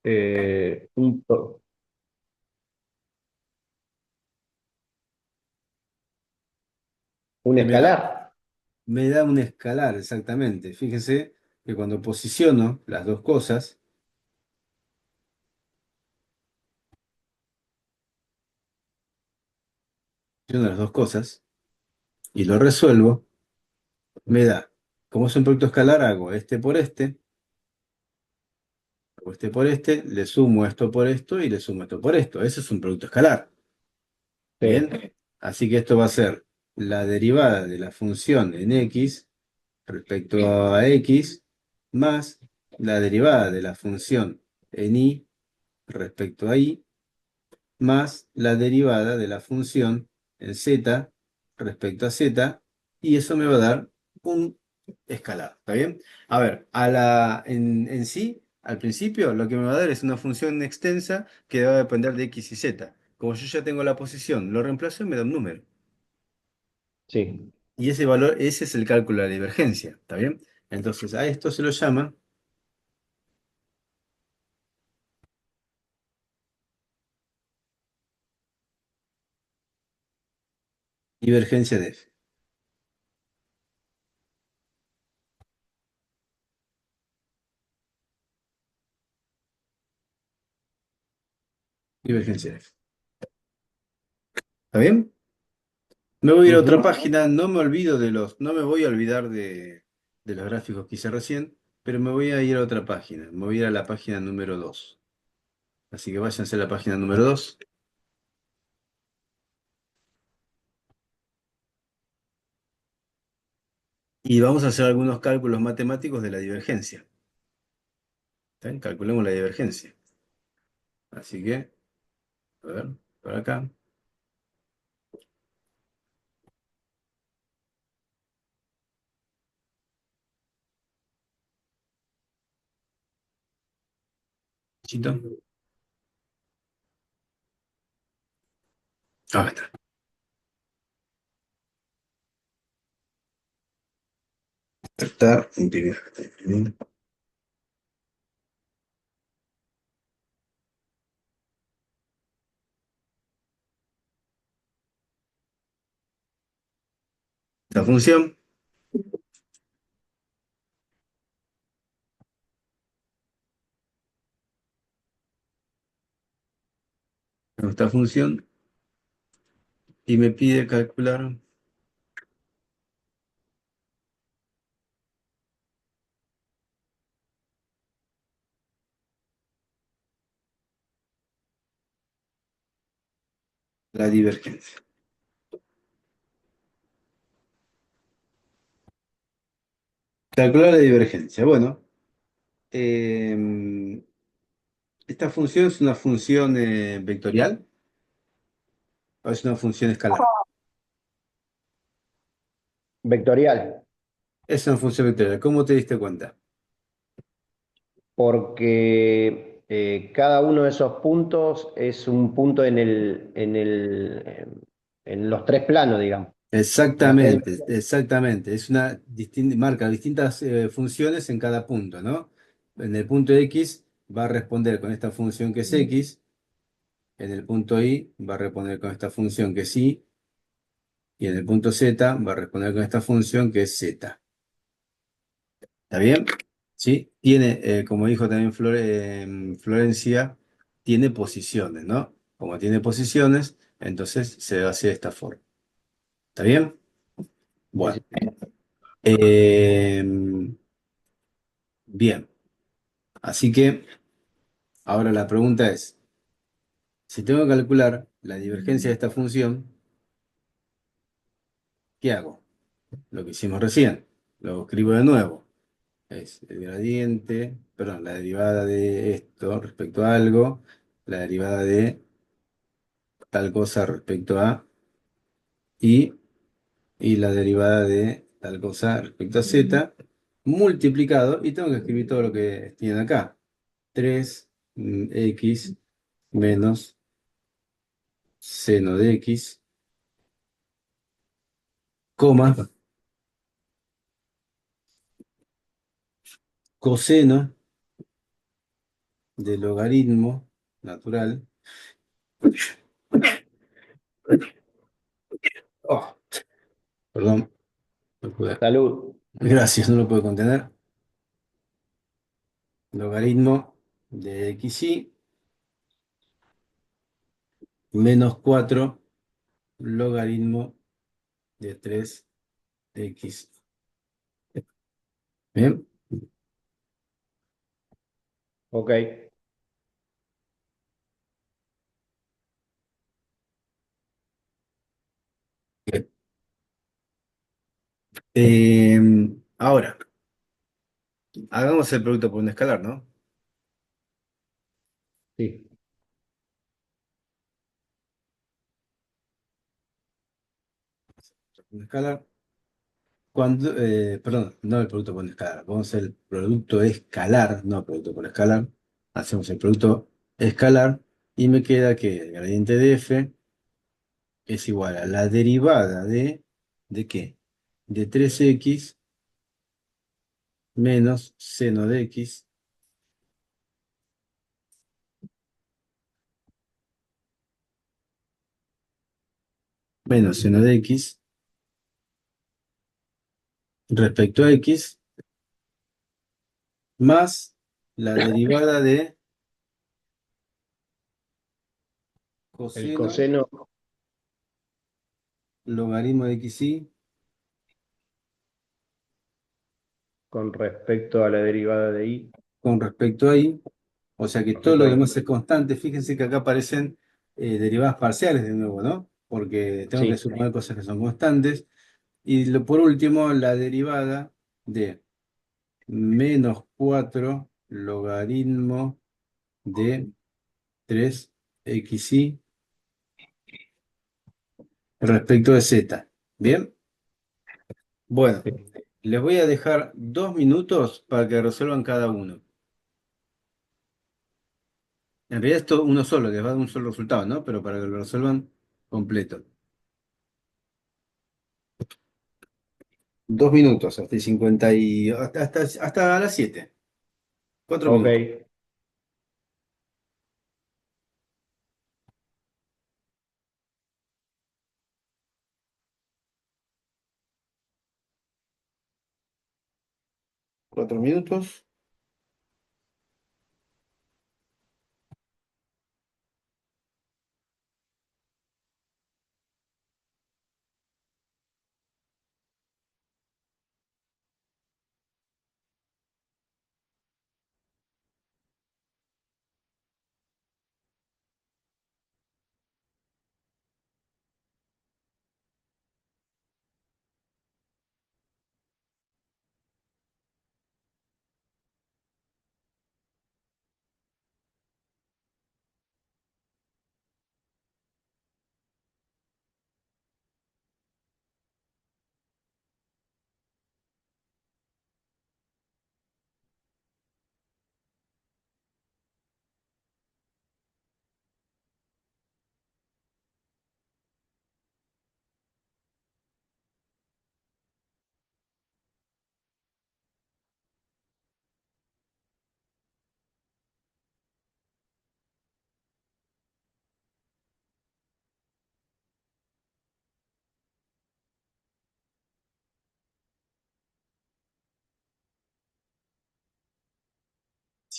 Eh, un, pro- un ¿Qué me da? escalar. Me da un escalar, exactamente. Fíjense que cuando posiciono las dos cosas, posiciono las dos cosas y lo resuelvo, me da, como es un producto escalar, hago este por este. O este por este, le sumo esto por esto y le sumo esto por esto. Eso es un producto escalar. Sí, Bien. Así que esto va a ser la derivada de la función en x respecto a x más la derivada de la función en y respecto a y más la derivada de la función en z respecto a z, y eso me va a dar un escalar. ¿Está bien? A ver, en sí, al principio, lo que me va a dar es una función extensa que va a depender de x y z. Como yo ya tengo la posición, lo reemplazo y me da un número. sí. Y ese valor, ese es el cálculo de la divergencia. ¿Está bien? Entonces, a esto se lo llama divergencia de f. Divergencia de f. ¿Está bien? Me voy a ir a otra Ujú. página, no me olvido no me voy a olvidar de los gráficos que hice recién, pero me voy a ir a otra página, me voy a ir a la página número 2. Así que váyanse a la página número 2 y vamos a hacer algunos cálculos matemáticos de la divergencia. ¿Está bien? Calculemos la divergencia. Así que, a ver, por acá. Chito. Acá está. Está imprimir. Esta función, esta función, y me pide calcular la divergencia. Calcular la divergencia. Bueno, esta función es una función vectorial o es una función escalar. Vectorial, Es una función vectorial. ¿Cómo te diste cuenta? porque cada uno de esos puntos es un punto en los tres planos, digamos, en las tres Exactamente, dimensiones. exactamente. Es una marca distintas funciones en cada punto, ¿no? En el punto X va a responder con esta función que es X, en el punto Y va a responder con esta función que es Y, y en el punto Z va a responder con esta función que es Z. ¿Está bien? Sí. Tiene, como dijo también Florencia, tiene posiciones, ¿no? Como tiene posiciones, entonces se hace de esta forma. ¿Está bien? Sí, Bueno. sí. Em, Bien, así que ahora la pregunta es, si tengo que calcular la divergencia de esta función, ¿qué hago? Lo que hicimos recién, lo escribo de nuevo. Es el gradiente, perdón, la derivada de esto respecto a algo, la derivada de tal cosa respecto a y, y la derivada de tal cosa respecto a z, multiplicado, y tengo que escribir todo lo que tienen acá. 3x menos seno de x, coma, coseno de logaritmo natural. Oh, perdón, no pude. Salud. Gracias, no lo puedo contener. Logaritmo de xy menos 4 logaritmo de 3x. Bien. Ok, Eh, Ahora, hagamos el producto por un escalar, ¿no? sí. Un escalar. Cuando, perdón, no el producto por un escalar. Vamos a hacer el producto escalar, no producto por escalar. Hacemos el producto escalar y me queda que el gradiente de f es igual a la derivada ¿de qué? De 3x menos seno de x menos seno de x respecto a x más la derivada de El coseno coseno logaritmo de xy con respecto a la derivada de y con respecto a y. O sea que todo respecto lo a y. demás es constante. Fíjense que acá aparecen derivadas parciales de nuevo, ¿no? Porque tengo que Sí, suponer cosas que son constantes. Y por último, la derivada de menos 4 logaritmo de 3xy respecto de z. ¿Bien? Bueno, sí. les voy a dejar 2 minutos para que resuelvan cada uno. En realidad esto uno solo, les va a dar un solo resultado, ¿no? Pero para que lo resuelvan completo. 2 minutos, hasta 50 y hasta las 7. 4 minutos. Ok. 4 minutos.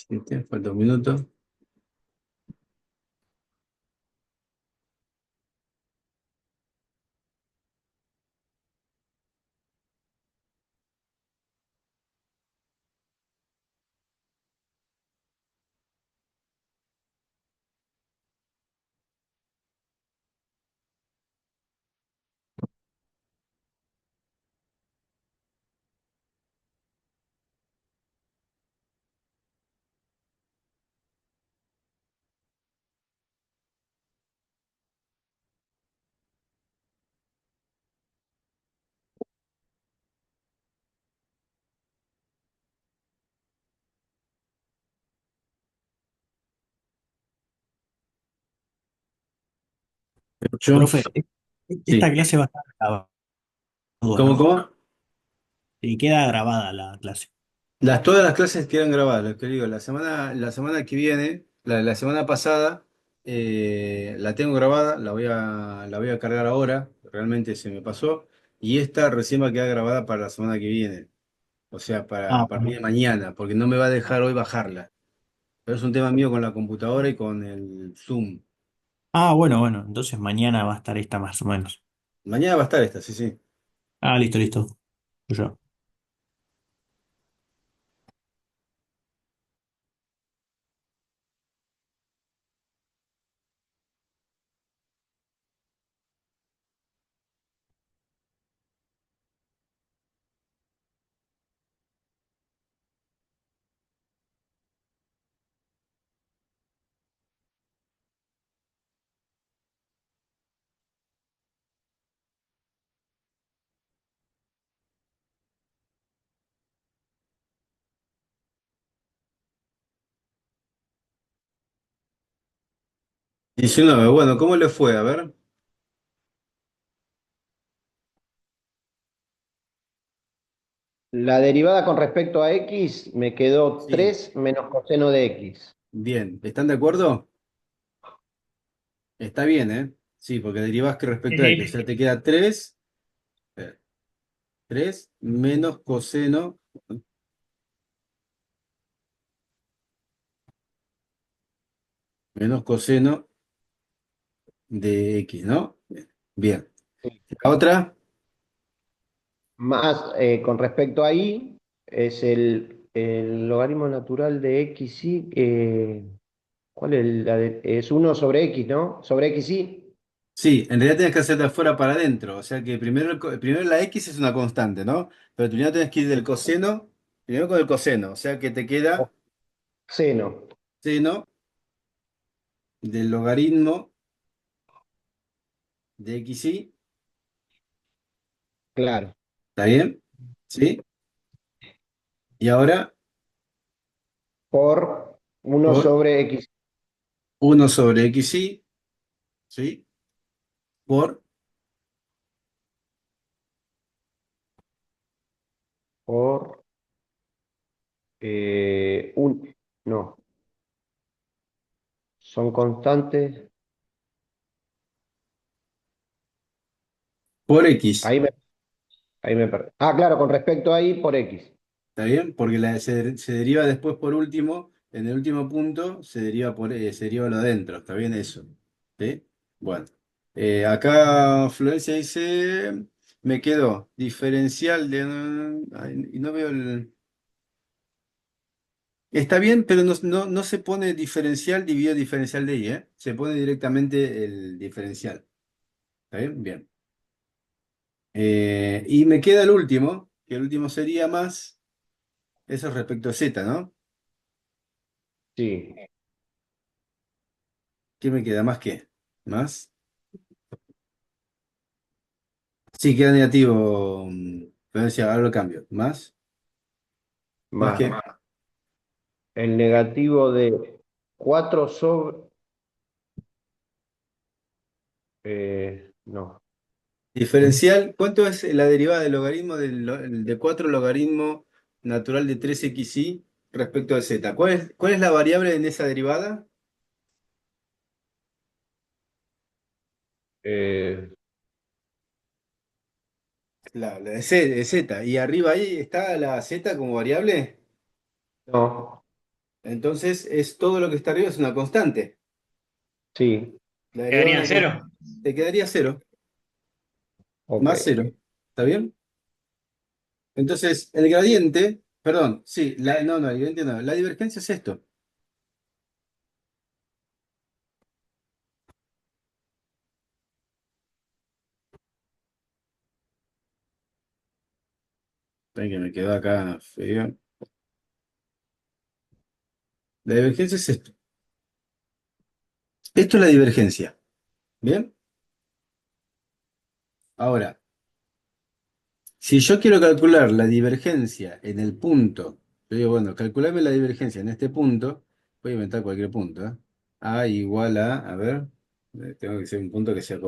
Falta un minuto. ¿Ocho? Profe, esta Sí. clase va a estar grabada, ¿Cómo, ¿no? cómo? Y queda grabada la clase. Todas las clases quedan grabadas, lo que digo, la semana que viene, la semana pasada, la tengo grabada, la voy a cargar ahora, realmente se me pasó, y esta recién va a quedar grabada para la semana que viene, o sea, para Ah, a partir bueno. de mañana, porque no me va a dejar hoy bajarla. Pero es un tema mío con la computadora y con el Zoom. Ah, bueno, bueno. Entonces mañana va a estar esta más o menos. Mañana va a estar esta, sí, sí. Ah, listo, listo. Yo. 19, bueno, ¿cómo le fue? A ver. La derivada con respecto a x me quedó Sí, 3 menos coseno de x. bien. ¿Están de acuerdo? Está bien, ¿eh? Sí, porque derivás que Sí, respecto a X. O sea, sí. te queda 3 3 menos coseno, menos coseno de X, ¿no? Bien. Sí. La otra, Más con respecto a y, es el logaritmo natural de x y. ¿Cuál es es 1 sobre x, ¿no? Sobre x y. sí, en realidad tienes que hacer de afuera para adentro. O sea que primero la X es una constante, ¿no? Pero primero tienes que ir del coseno, primero con el coseno. O sea que te O queda seno, seno del logaritmo de X y. claro. ¿Está bien? ¿Sí? Y ahora Por uno por sobre x. 1 sobre X y, ¿sí? Por Por no, son constantes. por X. Ahí me, ahí me perdí. Ah, claro, con respecto a y por x. ¿Está bien? Porque se deriva después por último, en el último punto se deriva lo de adentro. ¿Está bien eso? ¿Sí? Bueno. Acá Florencia dice, me quedó diferencial de... ay, y no veo el... Está bien, pero no se pone diferencial dividido diferencial de y, ¿eh? Se pone directamente el diferencial. ¿Está bien? Bien. Y me queda el último, que el último sería más, eso respecto a z, ¿no? Sí, ¿Qué me queda? ¿Más qué? ¿Más? Sí, queda negativo. Florencia, ahora lo cambio. ¿Más? ¿Más más qué? el negativo de 4 sobre... no, Diferencial. ¿Cuánto es la derivada del logaritmo de 4 logaritmo natural de 3xy respecto de z? ¿Cuál es la variable en esa derivada? eh, La de z. Y arriba ahí está la z como variable. no, Entonces es todo lo que está arriba es una constante. Sí, La derivada de Quedaría una cero. constante. Te quedaría cero, ok. más cero. ¿Está bien? Entonces, el gradiente, perdón, sí, no, el gradiente no. La divergencia es esto. Ay, que me quedó acá feo. La divergencia es esto. Esto es la divergencia. ¿Bien? Ahora, si yo quiero calcular la divergencia en el punto, yo digo, bueno, calculame la divergencia en este punto, voy a inventar cualquier punto, ¿eh? A igual a ver, tengo que ser un punto que sea...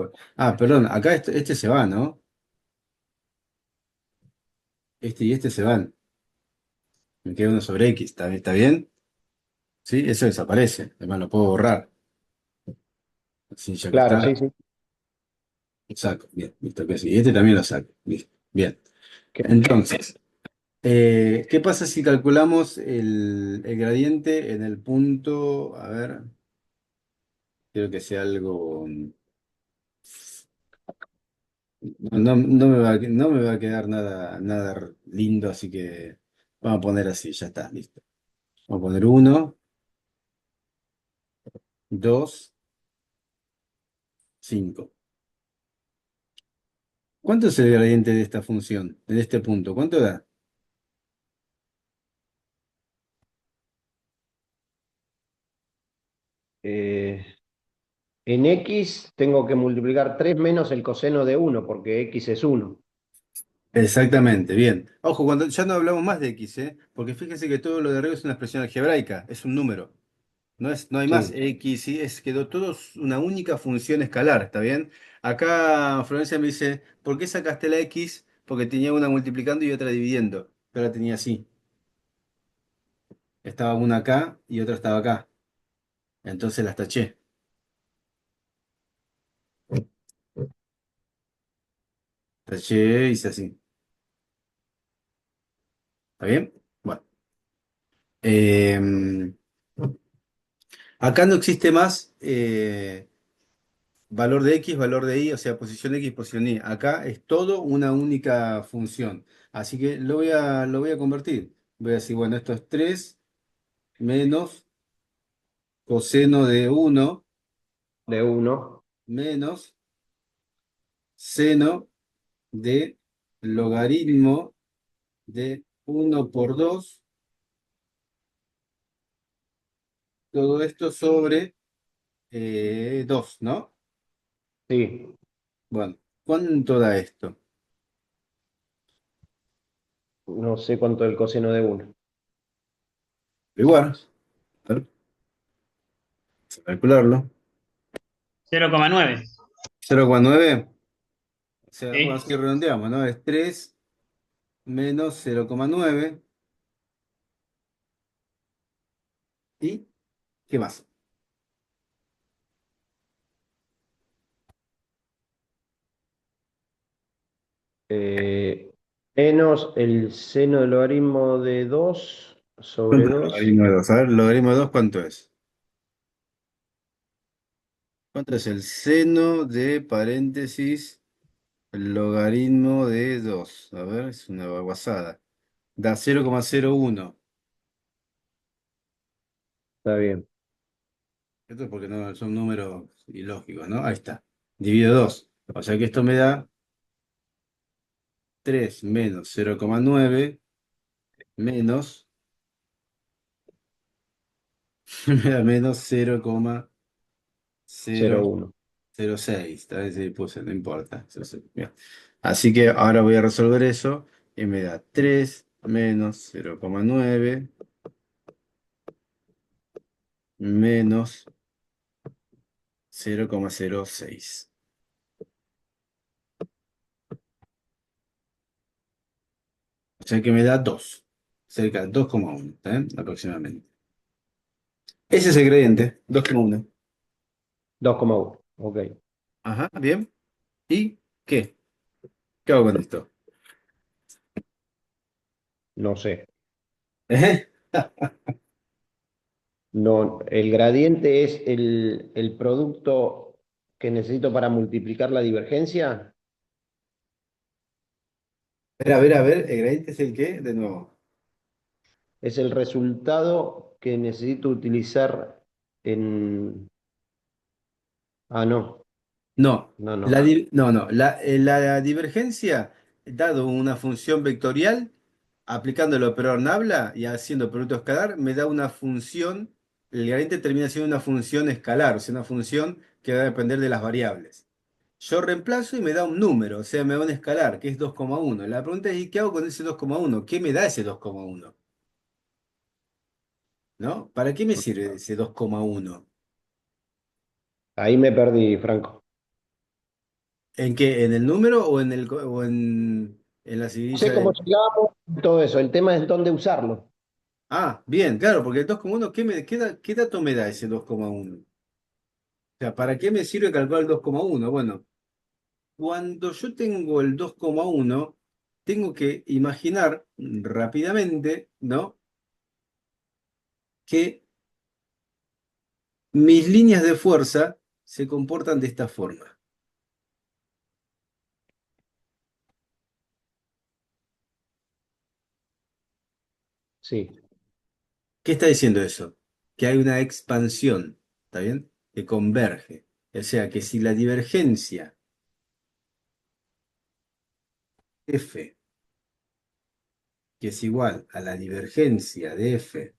perdón, acá este se va, ¿no? Este y este se van. Me queda uno sobre X, está bien? ¿Sí? Eso desaparece, además lo puedo borrar. Sí, ya que Claro, sí, está, sí. lo saco. Bien, listo que sí. Y este también lo saco. Listo. Bien. Que- Entonces, ¿qué pasa si calculamos el gradiente en el punto? A ver, quiero que sea algo. No me va a quedar nada lindo, así que vamos a poner así, ya está, listo. Vamos a poner uno, 2, 5. ¿Cuánto es el gradiente de esta función, de este punto? ¿Cuánto da? eh, en X tengo que multiplicar 3 menos el coseno de uno porque X es uno. Exactamente, bien. Ojo, cuando ya no hablamos más de x, ¿eh? Porque fíjense que todo lo de arriba es una expresión algebraica, es un número. No hay más Sí, x, ¿sí? Quedó todo una única función escalar, ¿está bien? Acá Florencia me dice, ¿por qué sacaste la x? Porque tenía una multiplicando y otra dividiendo. Pero la tenía así. Estaba una acá y otra estaba acá. Entonces las taché. Taché y hice así. ¿Está bien? Bueno. Em, Acá no existe más. Valor de X, valor de Y, o sea, posición X, posición Y. Acá es todo una única función. Así que lo voy a convertir. Voy a decir, bueno, esto es 3 menos coseno de uno de uno. menos seno de logaritmo de uno por 2. Todo esto sobre 2, ¿no? Sí, Bueno, ¿cuánto da esto? no sé cuánto es el coseno de uno. Igual, a ver, vamos a calcularlo. 0,9. 0,9. O sea, bueno, ¿Sí? si redondeamos, ¿no? Es 3 menos 0,9. ¿Y qué más? Eh, Menos el seno del logaritmo de 2 sobre ¿Cuánto es el 2. logaritmo de 2? A ver, logaritmo de 2, ¿cuánto es? ¿Cuánto es el seno de paréntesis el logaritmo de 2? A ver, es una baguasada. Da 0,01. Está bien. Esto es porque no son números ilógicos, ¿no? Ahí está. Divido 2. O sea que esto me da 3 menos 0,9 menos, me da menos 0,0. 0,1. 0,6, tal vez ahí puse, no importa. 0,6, bien. Así que ahora voy a resolver eso y me da 3 menos 0,9 menos 0,06. O sea que me da 2, cerca de 2,1, ¿está bien? Aproximadamente. Ese es el gradiente, 2,1. 2,1. Ok, Ajá, bien. ¿Y qué? ¿Qué hago con esto? no sé. ¿Eh? No, el gradiente es el producto que necesito para multiplicar la divergencia. A ver, ¿el gradiente es el qué? De nuevo. Es el resultado que necesito utilizar en... Ah, no, No, no, no. la divergencia, dado una función vectorial, aplicando el operador nabla y haciendo producto escalar, me da una función, el gradiente termina siendo una función escalar, o sea, una función que va a depender de las variables. Yo reemplazo y me da un número, o sea, me da un escalar, que es 2,1. La pregunta es, ¿y qué hago con ese 2,1? ¿Qué me da ese 2,1? ¿No? ¿Para qué me sirve ese 2,1? Ahí me perdí, Franco. ¿En qué? ¿En el número o en la No sé seguidilla cómo de... llegamos todo eso. El tema es dónde usarlo. Ah, bien, claro, porque el 2,1, ¿qué dato me da ese 2,1? O sea, ¿para qué me sirve calcular el 2,1? Bueno, cuando yo tengo el 2,1, tengo que imaginar rápidamente, ¿no? Que mis líneas de fuerza se comportan de esta forma. Sí. ¿Qué está diciendo eso? Que hay una expansión, ¿está bien? Que converge. O sea, que si la divergencia F, que es igual a la divergencia de F,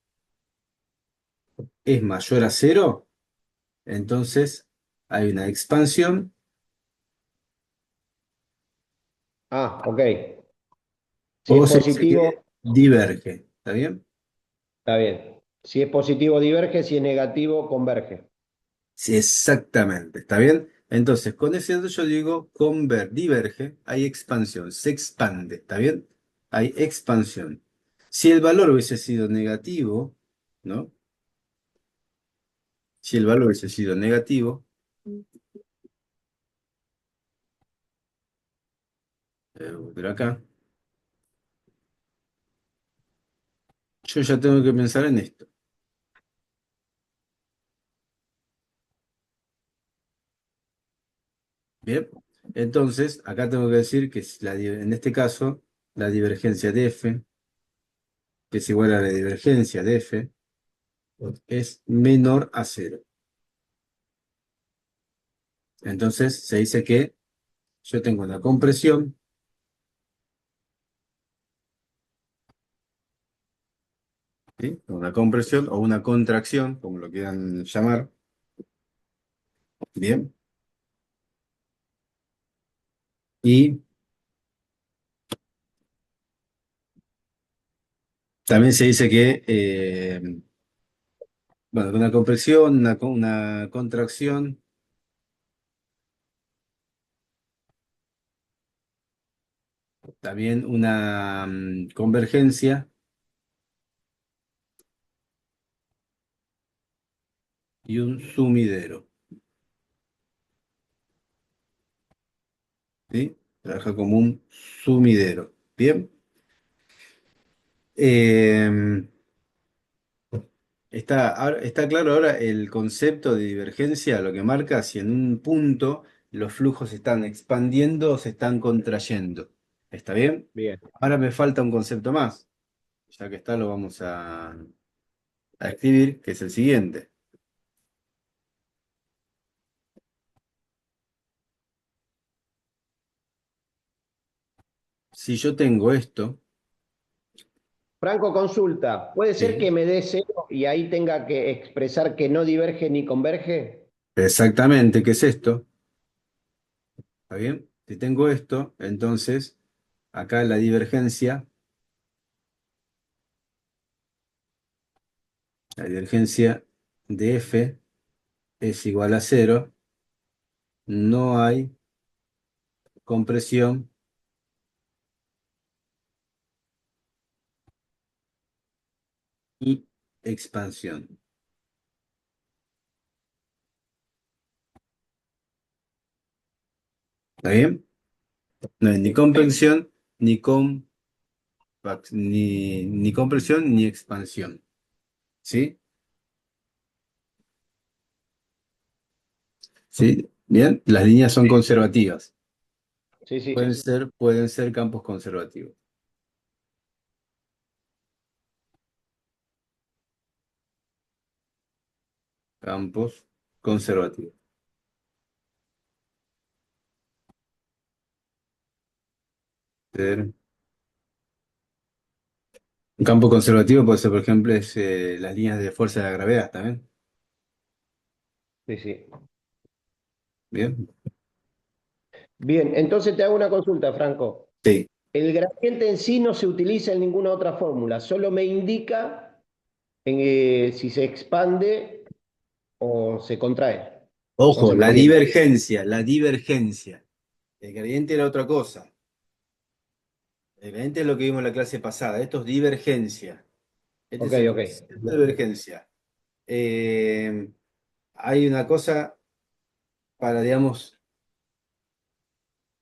es mayor a cero, entonces hay una expansión Ah, ok. Si es o se dice que positivo, diverge, ¿está bien? está bien. Si es positivo, diverge. Si es negativo, converge. Sí, exactamente, ¿está bien? Entonces, con ese dato yo digo diverge, hay expansión, se expande, ¿está bien? Hay expansión. Si el valor hubiese sido negativo, ¿no? Si el valor hubiese sido negativo, pero acá, yo ya tengo que pensar en esto, ¿bien? Entonces, acá tengo que decir que en este caso, la divergencia de F, que es igual a la divergencia de F, es menor a cero. Entonces, se dice que yo tengo una compresión, ¿sí? Una compresión o una contracción, como lo quieran llamar, ¿bien? Y también se dice que, bueno, una compresión, una contracción, también una convergencia y un sumidero, ¿sí? Trabaja como un sumidero, ¿bien? Eh, está claro ahora el concepto de divergencia, lo que marca si en un punto los flujos se están expandiendo o se están contrayendo. ¿Está bien? Bien. Ahora me falta un concepto más. Ya que está, lo vamos a escribir, que es el siguiente. Si yo tengo esto, Franco, consulta. ¿Puede ser ¿sí? que me dé cero y ahí tenga que expresar que no diverge ni converge? Exactamente, ¿qué es esto? ¿Está bien? Si tengo esto, entonces acá la divergencia de F es igual a cero, no hay compresión y expansión. ¿Está bien? No hay ni compresión, ni compresión, ni expansión. ¿Sí? ¿sí? Bien, las líneas son conservativas. Sí, sí. Pueden ser campos conservativos. Campos conservativos. Ser- Un campo conservativo puede ser, por ejemplo, las líneas de fuerza de la gravedad, ¿también? Sí, sí. Bien. Bien, entonces te hago una consulta, Franco. Sí. El gradiente en sí no se utiliza en ninguna otra fórmula, solo me indica si se expande o se contrae o Ojo, se mantiene. la divergencia. El gradiente era otra cosa. El gradiente es lo que vimos en la clase pasada. Esto es divergencia. Este Ok, es el ok. concepto de divergencia. Eh, Hay una cosa para, digamos,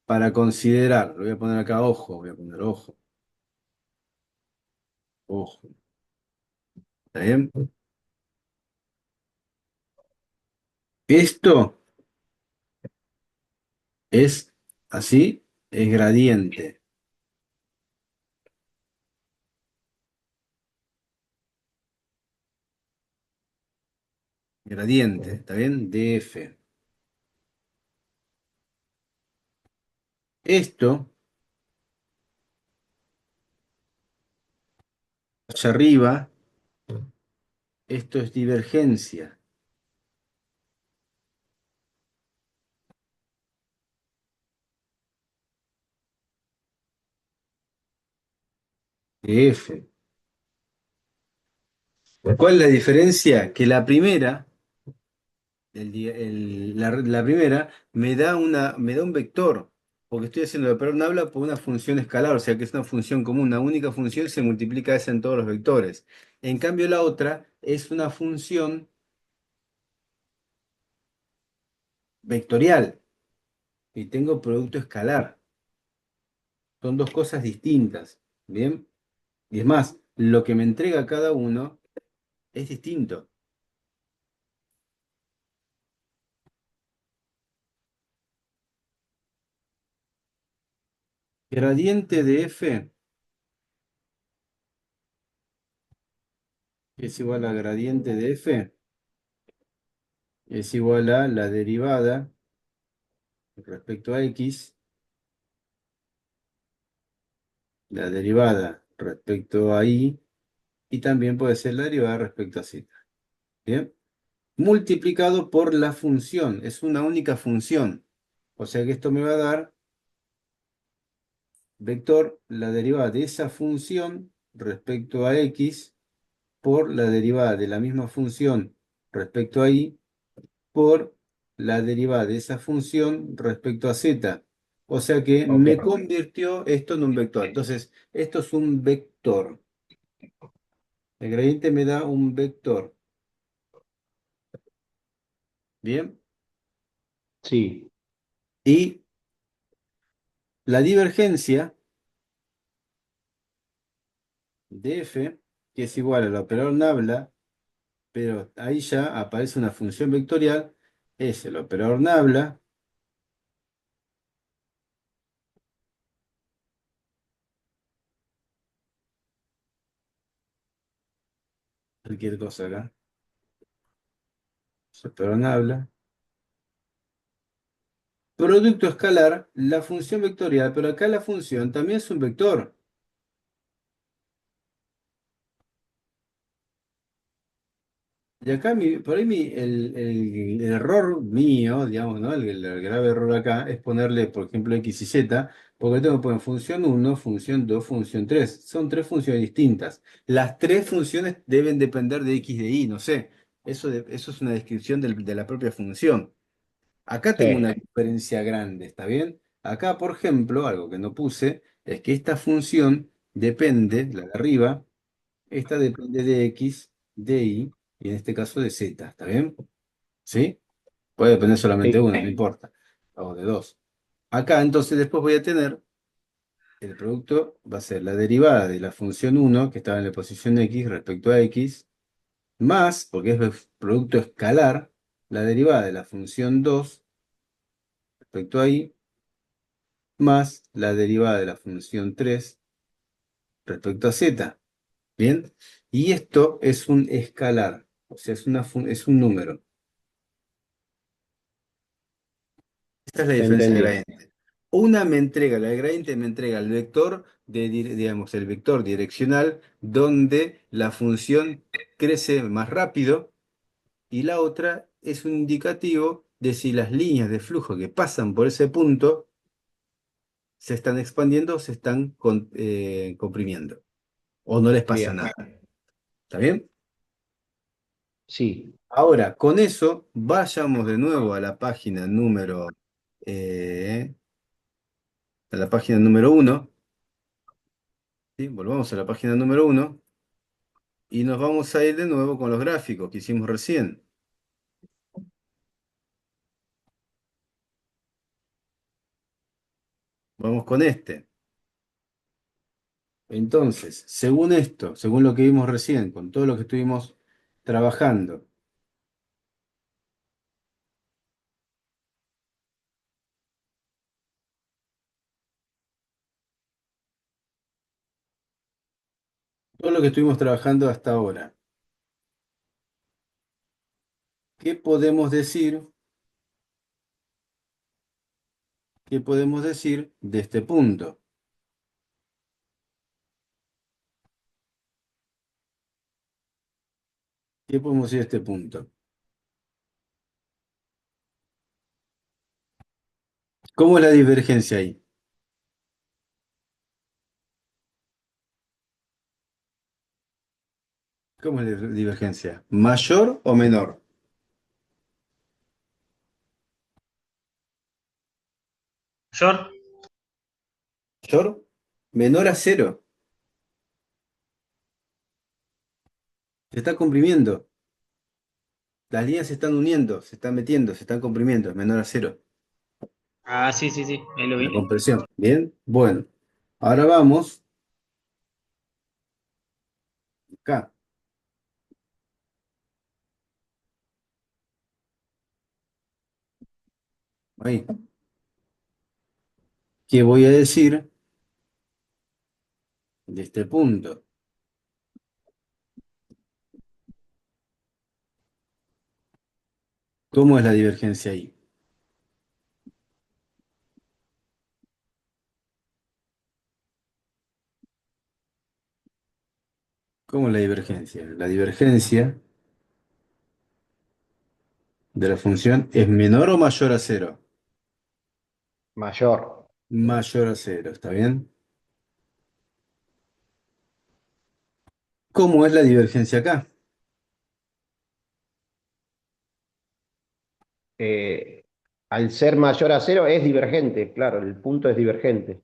para considerar. Lo voy a poner acá, ojo. Voy a poner ojo. Ojo. ¿Está bien? Esto es así, es gradiente. Gradiente, ¿está bien? DF. Esto, allá arriba, esto es divergencia. DF. ¿Cuál es la diferencia? Que la primera, la primera, me da un vector, porque estoy haciendo el operador habla por una función escalar, o sea que es una función común, una única función y se multiplica esa en todos los vectores. En cambio, la otra es una función vectorial y tengo producto escalar. Son dos cosas distintas. ¿Bien? Y es más, lo que me entrega cada uno es distinto. Gradiente de f es igual a gradiente de f, es igual a la derivada respecto a x, la derivada respecto a y también puede ser la derivada respecto a z. ¿Bien? Multiplicado por la función, es una única función. O sea que esto me va a dar vector la derivada de esa función respecto a x por la derivada de la misma función respecto a y por la derivada de esa función respecto a z. O sea que Ok. me convirtió esto en un vector. Entonces, esto es un vector. El gradiente me da un vector. Bien. Sí, Y la divergencia de f, que es igual al operador nabla, pero ahí ya aparece una función vectorial, es el operador nabla, cualquier cosa acá, es el operador nabla. Producto escalar, la función vectorial, pero acá la función también es un vector. Y acá por ahí el error mío, digamos, ¿no? El grave error acá es ponerle, por ejemplo, x y z, porque tengo que poner función uno, función 2, función 3. Son tres funciones distintas. Las tres funciones deben depender de x de y, no sé. Eso es una descripción de la propia función. Acá tengo una sí, diferencia grande, ¿está bien? Acá, por ejemplo, algo que no puse, es que esta función depende, la de arriba, esta depende de x, de y, y en este caso de z, ¿está bien? ¿Sí? Puede depender solamente de sí. una, no importa, o de dos. Acá entonces después voy a tener, el producto va a ser la derivada de la función uno que estaba en la posición x respecto a x, más, porque es producto escalar, la derivada de la función 2 respecto a y, más la derivada de la función 3 respecto a z. ¿Bien? Y esto es un escalar, o sea, es un número. Esta es la diferencia de Entendí. gradiente. Una me entrega, la de gradiente me entrega el vector digamos, el vector direccional donde la función crece más rápido y la otra es un indicativo de si las líneas de flujo que pasan por ese punto se están expandiendo o se están comprimiendo o no les pasa Bien. nada. ¿Está bien? Sí. Ahora, con eso, vayamos de nuevo a la página eh, número 1. ¿Sí? Volvamos a la página número 1 y nos vamos a ir de nuevo con los gráficos que hicimos recién. Vamos con este. Entonces, según esto, según lo que vimos recién, con todo lo que estuvimos trabajando, todo lo que estuvimos trabajando hasta ahora, ¿qué podemos decir? ¿Qué podemos decir de este punto? ¿Qué podemos decir de este punto? ¿Cómo es la divergencia ahí? ¿Cómo es la divergencia? ¿Mayor o menor? Mayor. ¿Mayor? Menor a cero. Se está comprimiendo. Las líneas se están uniendo, se están metiendo, se están comprimiendo. Es menor a cero. Ah, sí, sí, sí, ahí lo La vi. compresión. Bien. Bueno. Ahora vamos acá. Ahí. ¿Qué voy a decir de este punto? ¿Cómo es la divergencia ahí? ¿Cómo es la divergencia? La divergencia de la función es menor o mayor a cero. Mayor. Mayor a cero, ¿está bien? ¿Cómo es la divergencia acá? Eh, Al ser mayor a cero es divergente, claro, el punto es divergente.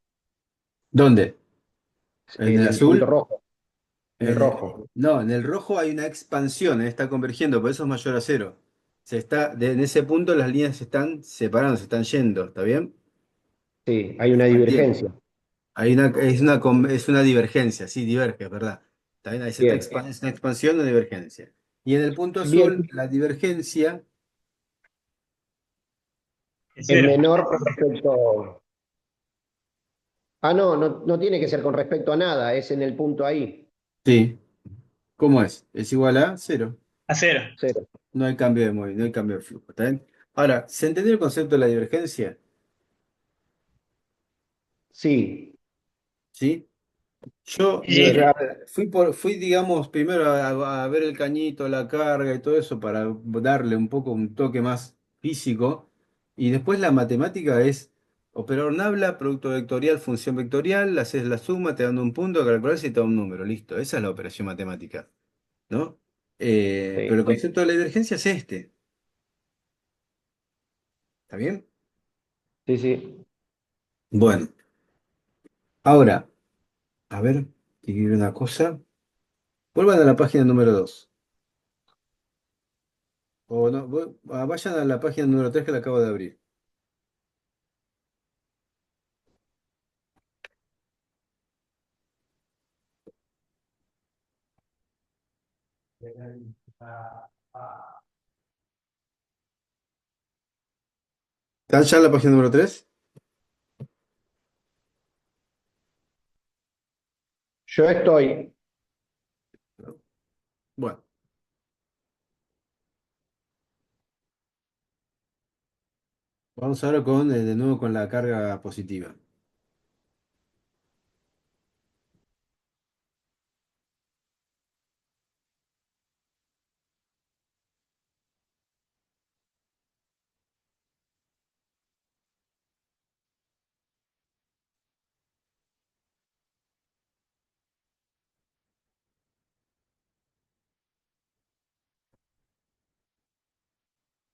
¿Dónde? ¿En En el el punto azul? rojo, en el rojo. No, en el rojo hay una expansión, está convergiendo, por eso es mayor a cero. En ese punto las líneas se están separando, se están yendo, ¿está bien? Sí, hay una Expandiendo. divergencia. Es una divergencia, sí, diverge, es verdad. ¿Está bien? Ahí Bien. es una expansión o divergencia. Y en el punto Bien, azul, la divergencia, Es es cero. menor con respecto. Ah, no, no, no tiene que ser con respecto a nada, es en el punto ahí. sí, ¿cómo es? Es igual a cero. A cero. Cero. No hay cambio de movimiento, no hay cambio de flujo, ¿está bien? Ahora, ¿se entendió el concepto de la divergencia? Sí, ¿Sí? Yo Sí, sí. fui, digamos, primero a ver el cañito, la carga y todo eso para darle un poco un toque más físico. Y después la matemática es operador nabla, producto vectorial, función vectorial, haces la suma, te dan un punto, calculas y te da un número, listo. Esa es la operación matemática, ¿no? sí, Pero el concepto de la divergencia es este, ¿está bien? sí, sí. Bueno, ahora, a ver, quiero ver una cosa. Vuelvan a la página número 2. O no, vayan a la página número 3 que la acabo de abrir. ¿Están ya en la página número 3? Yo estoy. Bueno, vamos ahora con, de nuevo con la carga positiva.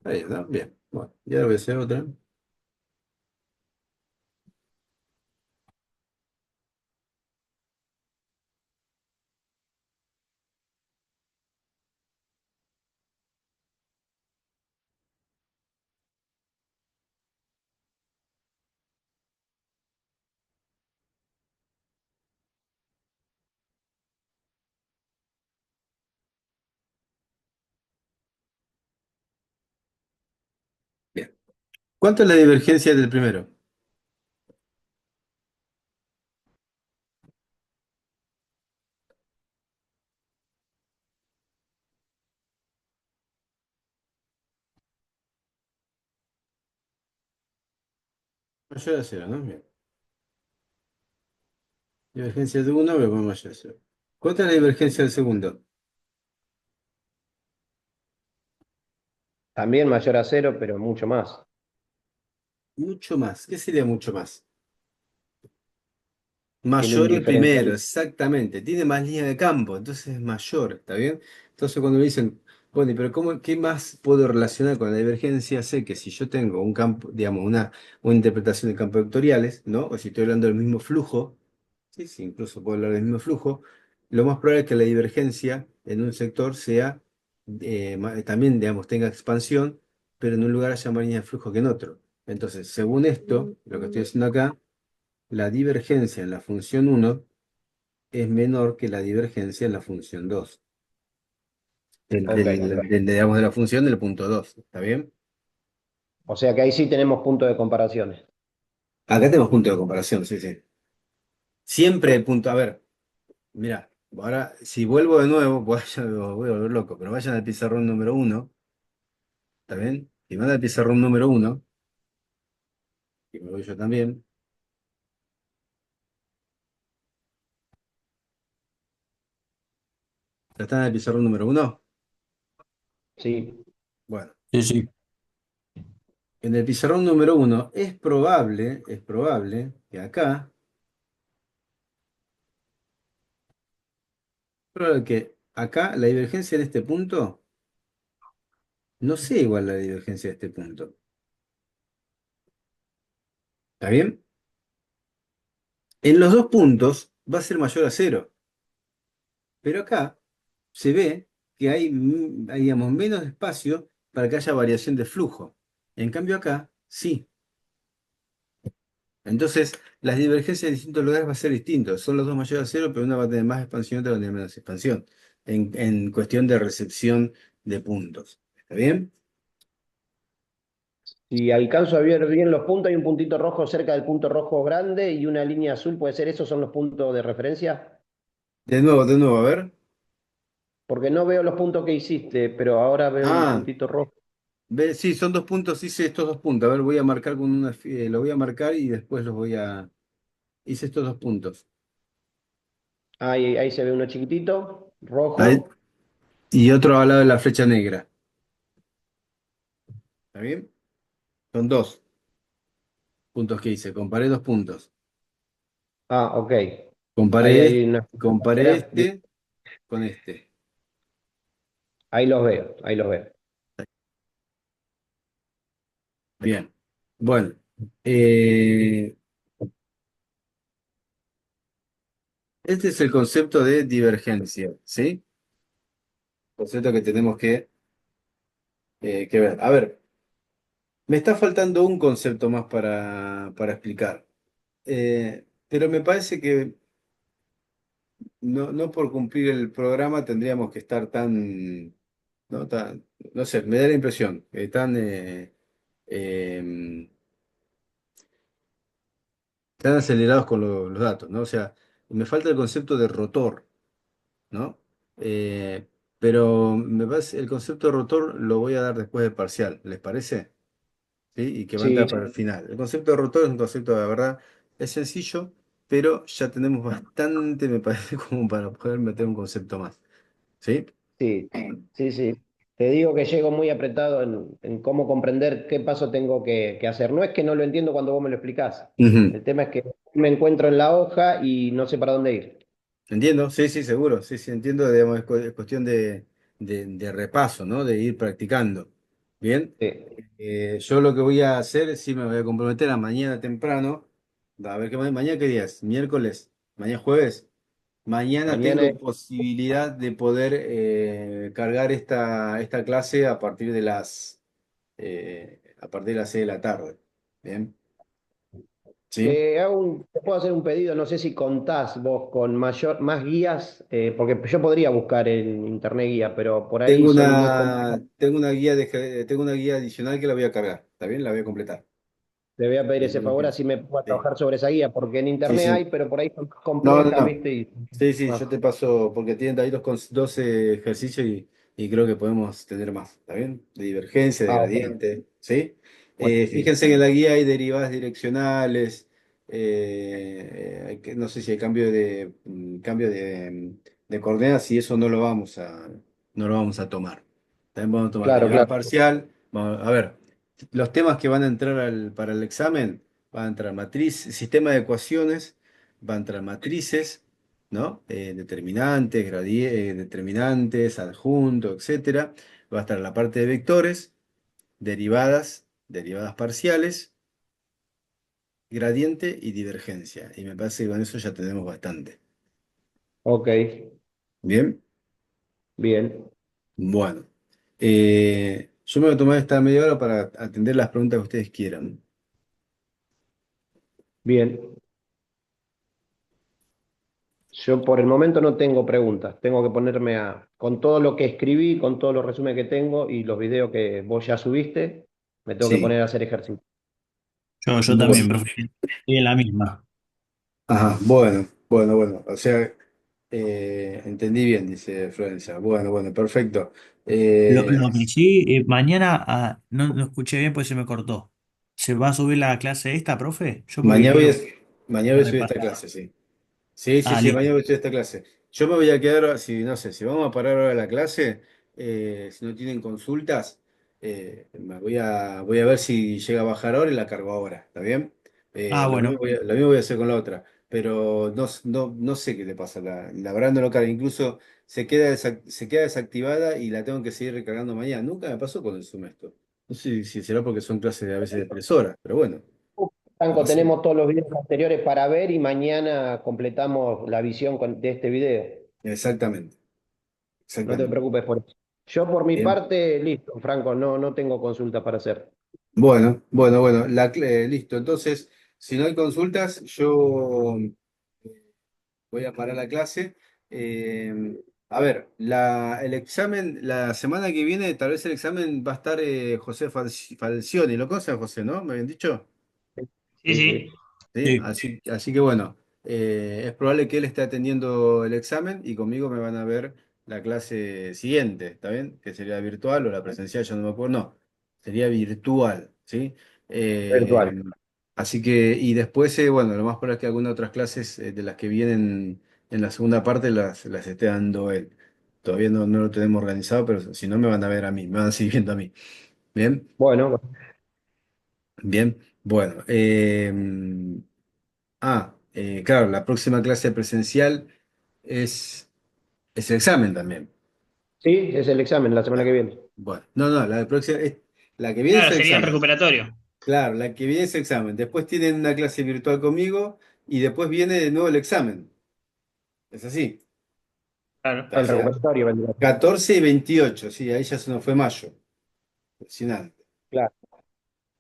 Ahí está, bien. Bueno, y ahora voy a hacer otra. Bien. ¿Cuánto es la divergencia del primero? Mayor a cero, ¿no? Bien. Divergencia de uno, voy a poner mayor a cero. ¿Cuánto es la divergencia del segundo? También mayor a cero, pero mucho más. Mucho más. ¿Qué sería mucho más? Tiene un Mayor el primero, diferencial. exactamente. Tiene más línea de campo, entonces es mayor, ¿está bien? Entonces cuando me dicen, bueno, pero ¿qué más puedo relacionar con la divergencia? Sé que si yo tengo un campo, digamos, una interpretación de campos vectoriales, ¿no? O si estoy hablando del mismo flujo, sí, sí, incluso puedo hablar del mismo flujo, lo más probable es que la divergencia en un sector sea, también, digamos, tenga expansión, pero en un lugar haya más línea de flujo que en otro. Entonces, según esto, lo que estoy haciendo acá, la divergencia en la función uno es menor que la divergencia en la función 2 Ok. digamos, de la función del punto 2. ¿Está bien? O sea que ahí sí tenemos punto de comparaciones. Acá tenemos punto de comparación, sí, sí. Siempre el punto, a ver, mira, ahora si vuelvo de nuevo, voy a volver loco, pero vayan al pizarrón número uno. ¿Está bien? Si van al pizarrón número uno, y me voy yo también, ¿ya están en el pizarrón número uno? Sí. Bueno, Sí, sí. en el pizarrón número uno es probable que acá, la divergencia en este punto no sea igual a la divergencia de este punto. ¿Está bien? En los dos puntos va a ser mayor a cero, pero acá se ve que hay, digamos, menos espacio para que haya variación de flujo. En cambio acá, sí. Entonces, las divergencias en distintos lugares va a ser distinto. Son los dos mayores a cero, pero una va a tener más expansión, otra va a tener menos expansión. En cuestión de recepción de puntos. ¿Está bien? Si alcanzo a ver bien los puntos, hay un puntito rojo cerca del punto rojo grande y una línea azul, ¿puede ser esos son los puntos de referencia? De nuevo, a ver. Porque no veo los puntos que hiciste, pero ahora veo un Ah, puntito rojo. sí, son dos puntos, hice estos dos puntos. A ver, voy a marcar con lo voy a marcar y después hice estos dos puntos. Ahí se ve uno chiquitito, Ahí. rojo. Y otro al lado de la flecha negra. ¿Está bien? Son dos puntos que hice. Comparé dos puntos. Ah, ok. Ahí Comparé, hay una. comparé este con este. Ahí los veo, ahí los veo. Bien. Bueno. eh, este es el concepto de divergencia. ¿Sí? Concepto que tenemos que ver. A ver, me está faltando un concepto más para explicar. Pero me parece que no por cumplir el programa tendríamos que estar tan, no sé, me da la impresión, tan, eh, están acelerados con los datos, ¿no? O sea, me falta el concepto de rotor, ¿no? Eh, pero me parece, el concepto de rotor lo voy a dar después del parcial, ¿les parece? ¿Sí? Y que va a Sí, entrar para el final. El concepto de rotor es un concepto, la verdad, es sencillo, pero ya tenemos bastante, me parece, como para poder meter un concepto más. ¿Sí? Sí, sí, sí. Te digo que llego muy apretado en cómo comprender qué paso tengo que hacer. No es que no lo entiendo cuando vos me lo explicás. Ujú. El tema es que me encuentro en la hoja y no sé para dónde ir. Entiendo, sí, sí, seguro, sí, sí, entiendo, digamos, es cuestión de repaso, ¿no? De ir practicando. Bien, Sí. yo lo que voy a hacer, sí me voy a comprometer a mañana temprano, a ver qué mañana qué día es, miércoles, mañana jueves, mañana Mañana tengo posibilidad de poder cargar esta clase a partir de las 6 de la tarde. Bien, ¿sí? te puedo hacer un pedido, no sé si contás vos con más guías, porque yo podría buscar en internet guía, pero por ahí son muy complicadas. Tengo una guía adicional que la voy a cargar, ¿está bien? La voy a completar. Te voy a pedir Y ese tengo favor, que- así me puedo Sí, trabajar sobre esa guía, porque en sí, internet hay, sí. pero por ahí son No, no, complejas, no. ¿viste? Y Sí, sí, más. yo te paso, porque tienen ahí 12 ejercicios y creo que podemos tener más, ¿está bien? De divergencia, de Ah, ok. gradiente, ¿sí? Buenísimo. Fíjense que en la guía hay derivadas direccionales, no sé si hay cambio de coordenadas y eso no lo vamos a tomar. También vamos a tomar Claro, derivada claro. parcial. A ver, los temas que van a entrar para el examen, van a entrar sistema de ecuaciones, van a entrar matrices, ¿no? Determinantes, adjuntos, etcétera. Va a estar la parte de vectores, derivadas parciales, gradiente y divergencia. Y me parece que con eso ya tenemos bastante. Ok, Bien, bien, bueno. Yo me voy a tomar esta media hora para atender las preguntas que ustedes quieran. bien. Yo por el momento no tengo preguntas. Tengo que ponerme con todo lo que escribí, con todos los resúmenes que tengo y los videos que vos ya subiste, me tengo que Sí, poner a hacer ejercicio. Yo también, bueno. profe. Estoy en la misma. Ajá, bueno, bueno, bueno. O sea, entendí bien, dice Florencia. Bueno, bueno, perfecto. Eh, Lo que sí, mañana no escuché bien pues se me cortó. ¿Se va a subir la clase esta, profe? Yo porque mañana voy a, quiero mañana voy a subir esta repasar. clase, sí. Sí, sí, Ah, sí, listo. mañana voy a subir esta clase. Yo me voy a quedar, si no sé, si vamos a parar ahora la clase, si no tienen consultas, voy a ver si llega a bajar ahora y la cargo ahora, ¿está bien? Ah, bueno. Lo mismo voy a hacer con la otra, pero no sé qué le pasa, la verdad no lo carga, incluso se queda desactivada y la tengo que seguir recargando mañana. Nunca me pasó con el Zoom esto. No sé si será porque son clases a veces de 3 horas, pero bueno, Franco, capaz sí. tenemos todos los videos anteriores para ver y mañana completamos la visión de este video. Exactamente, No te exactamente. preocupes por eso. Yo por mi Bien. parte, listo, Franco, no tengo consulta para hacer. Bueno, bueno, bueno, listo. Entonces, si no hay consultas, yo voy a parar la clase. A ver, el examen, la semana que viene, tal vez el examen va a estar José Falcioni. ¿Lo conoce a José, no? ¿Me habían dicho? Sí, Sí, sí. sí. Sí, Sí. así que bueno, es probable que él esté atendiendo el examen y conmigo me van a ver la clase siguiente, ¿está bien? Que sería virtual o la presencial, yo no me acuerdo, no, sería virtual, ¿sí? Eh, Virtual. Así que, y después, bueno, lo más probable es que algunas otras clases de las que vienen en la segunda parte las esté dando él. Todavía no lo tenemos organizado, pero si no me van a ver a mí, me van a seguir viendo a mí. ¿Bien? Bueno, Bien. Bueno. Claro, la próxima clase presencial es el examen también. sí, es el examen la semana que Claro. viene. Bueno, no, no, la que viene es Claro, el sería el examen. recuperatorio. Claro, la que viene es el examen. Después tienen una clase virtual conmigo y después viene de nuevo el examen. Es así. Claro. El O sea, recuperatorio vendrá. 14 y 28, sí, ahí ya se nos fue mayo. Impresionante. Claro.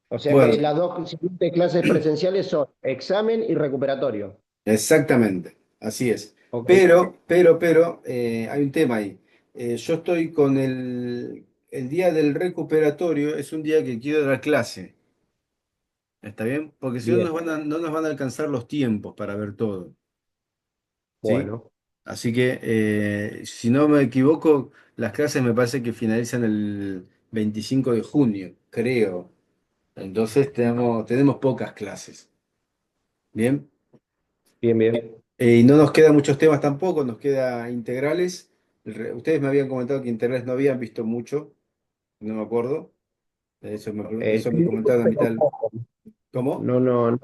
O sea que Bueno, las dos siguientes clases presenciales son examen y recuperatorio. exactamente, así es. Ok. Pero, hay un tema ahí. Yo estoy con el día del recuperatorio, es un día que quiero dar clase. ¿Está bien? Porque si no Bien, no nos van a alcanzar los tiempos para ver todo, ¿sí? bueno, Así que, si no me equivoco, las clases me parece que finalizan el 25 de junio, creo. Entonces tenemos pocas clases. Bien. bien, bien. Y no nos quedan muchos temas tampoco, nos queda integrales. Ustedes me habían comentado que integrales no habían visto mucho, no me acuerdo. Eso Sí me vimos, comentaron a pero mitad. poco. ¿Cómo? No.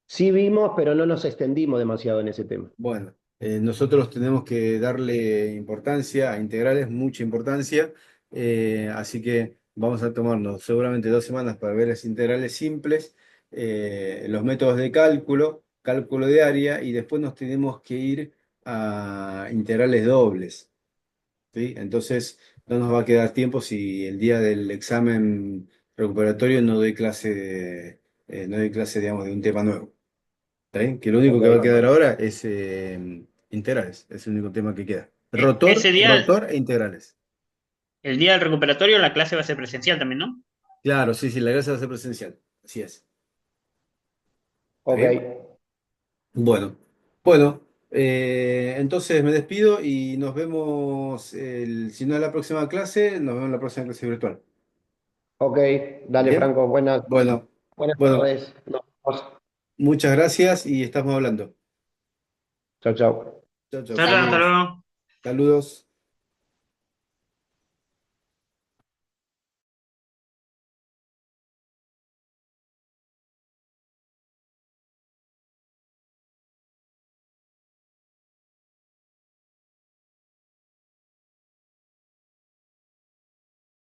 Sí vimos, pero no nos extendimos demasiado en ese tema. Bueno, nosotros tenemos que darle importancia a integrales, mucha importancia, así que vamos a tomarnos seguramente 2 semanas para ver las integrales simples, los métodos de cálculo, cálculo de área, y después nos tenemos que ir a integrales dobles, ¿sí? Entonces no nos va a quedar tiempo si el día del examen recuperatorio no doy clase, digamos, de un tema nuevo. ¿Está bien? Que lo único Ok, que va a quedar ahora es integrales, es el único tema que queda. Ese día, Rotor e integrales. el día del recuperatorio, la clase va a ser presencial también, ¿no? Claro, sí, sí, la clase va a ser presencial. Así es. ¿Está ok, bien? Bueno, bueno, entonces me despido y nos vemos, si no en la próxima clase, nos vemos en la próxima clase virtual. ok. Dale, ¿Bien? Franco, Bueno, buenas bueno, tardes. Nos vemos. muchas gracias y estamos hablando. Chau, chau. Chao, chao, Chao, chao, hasta saludos. luego. Saludos.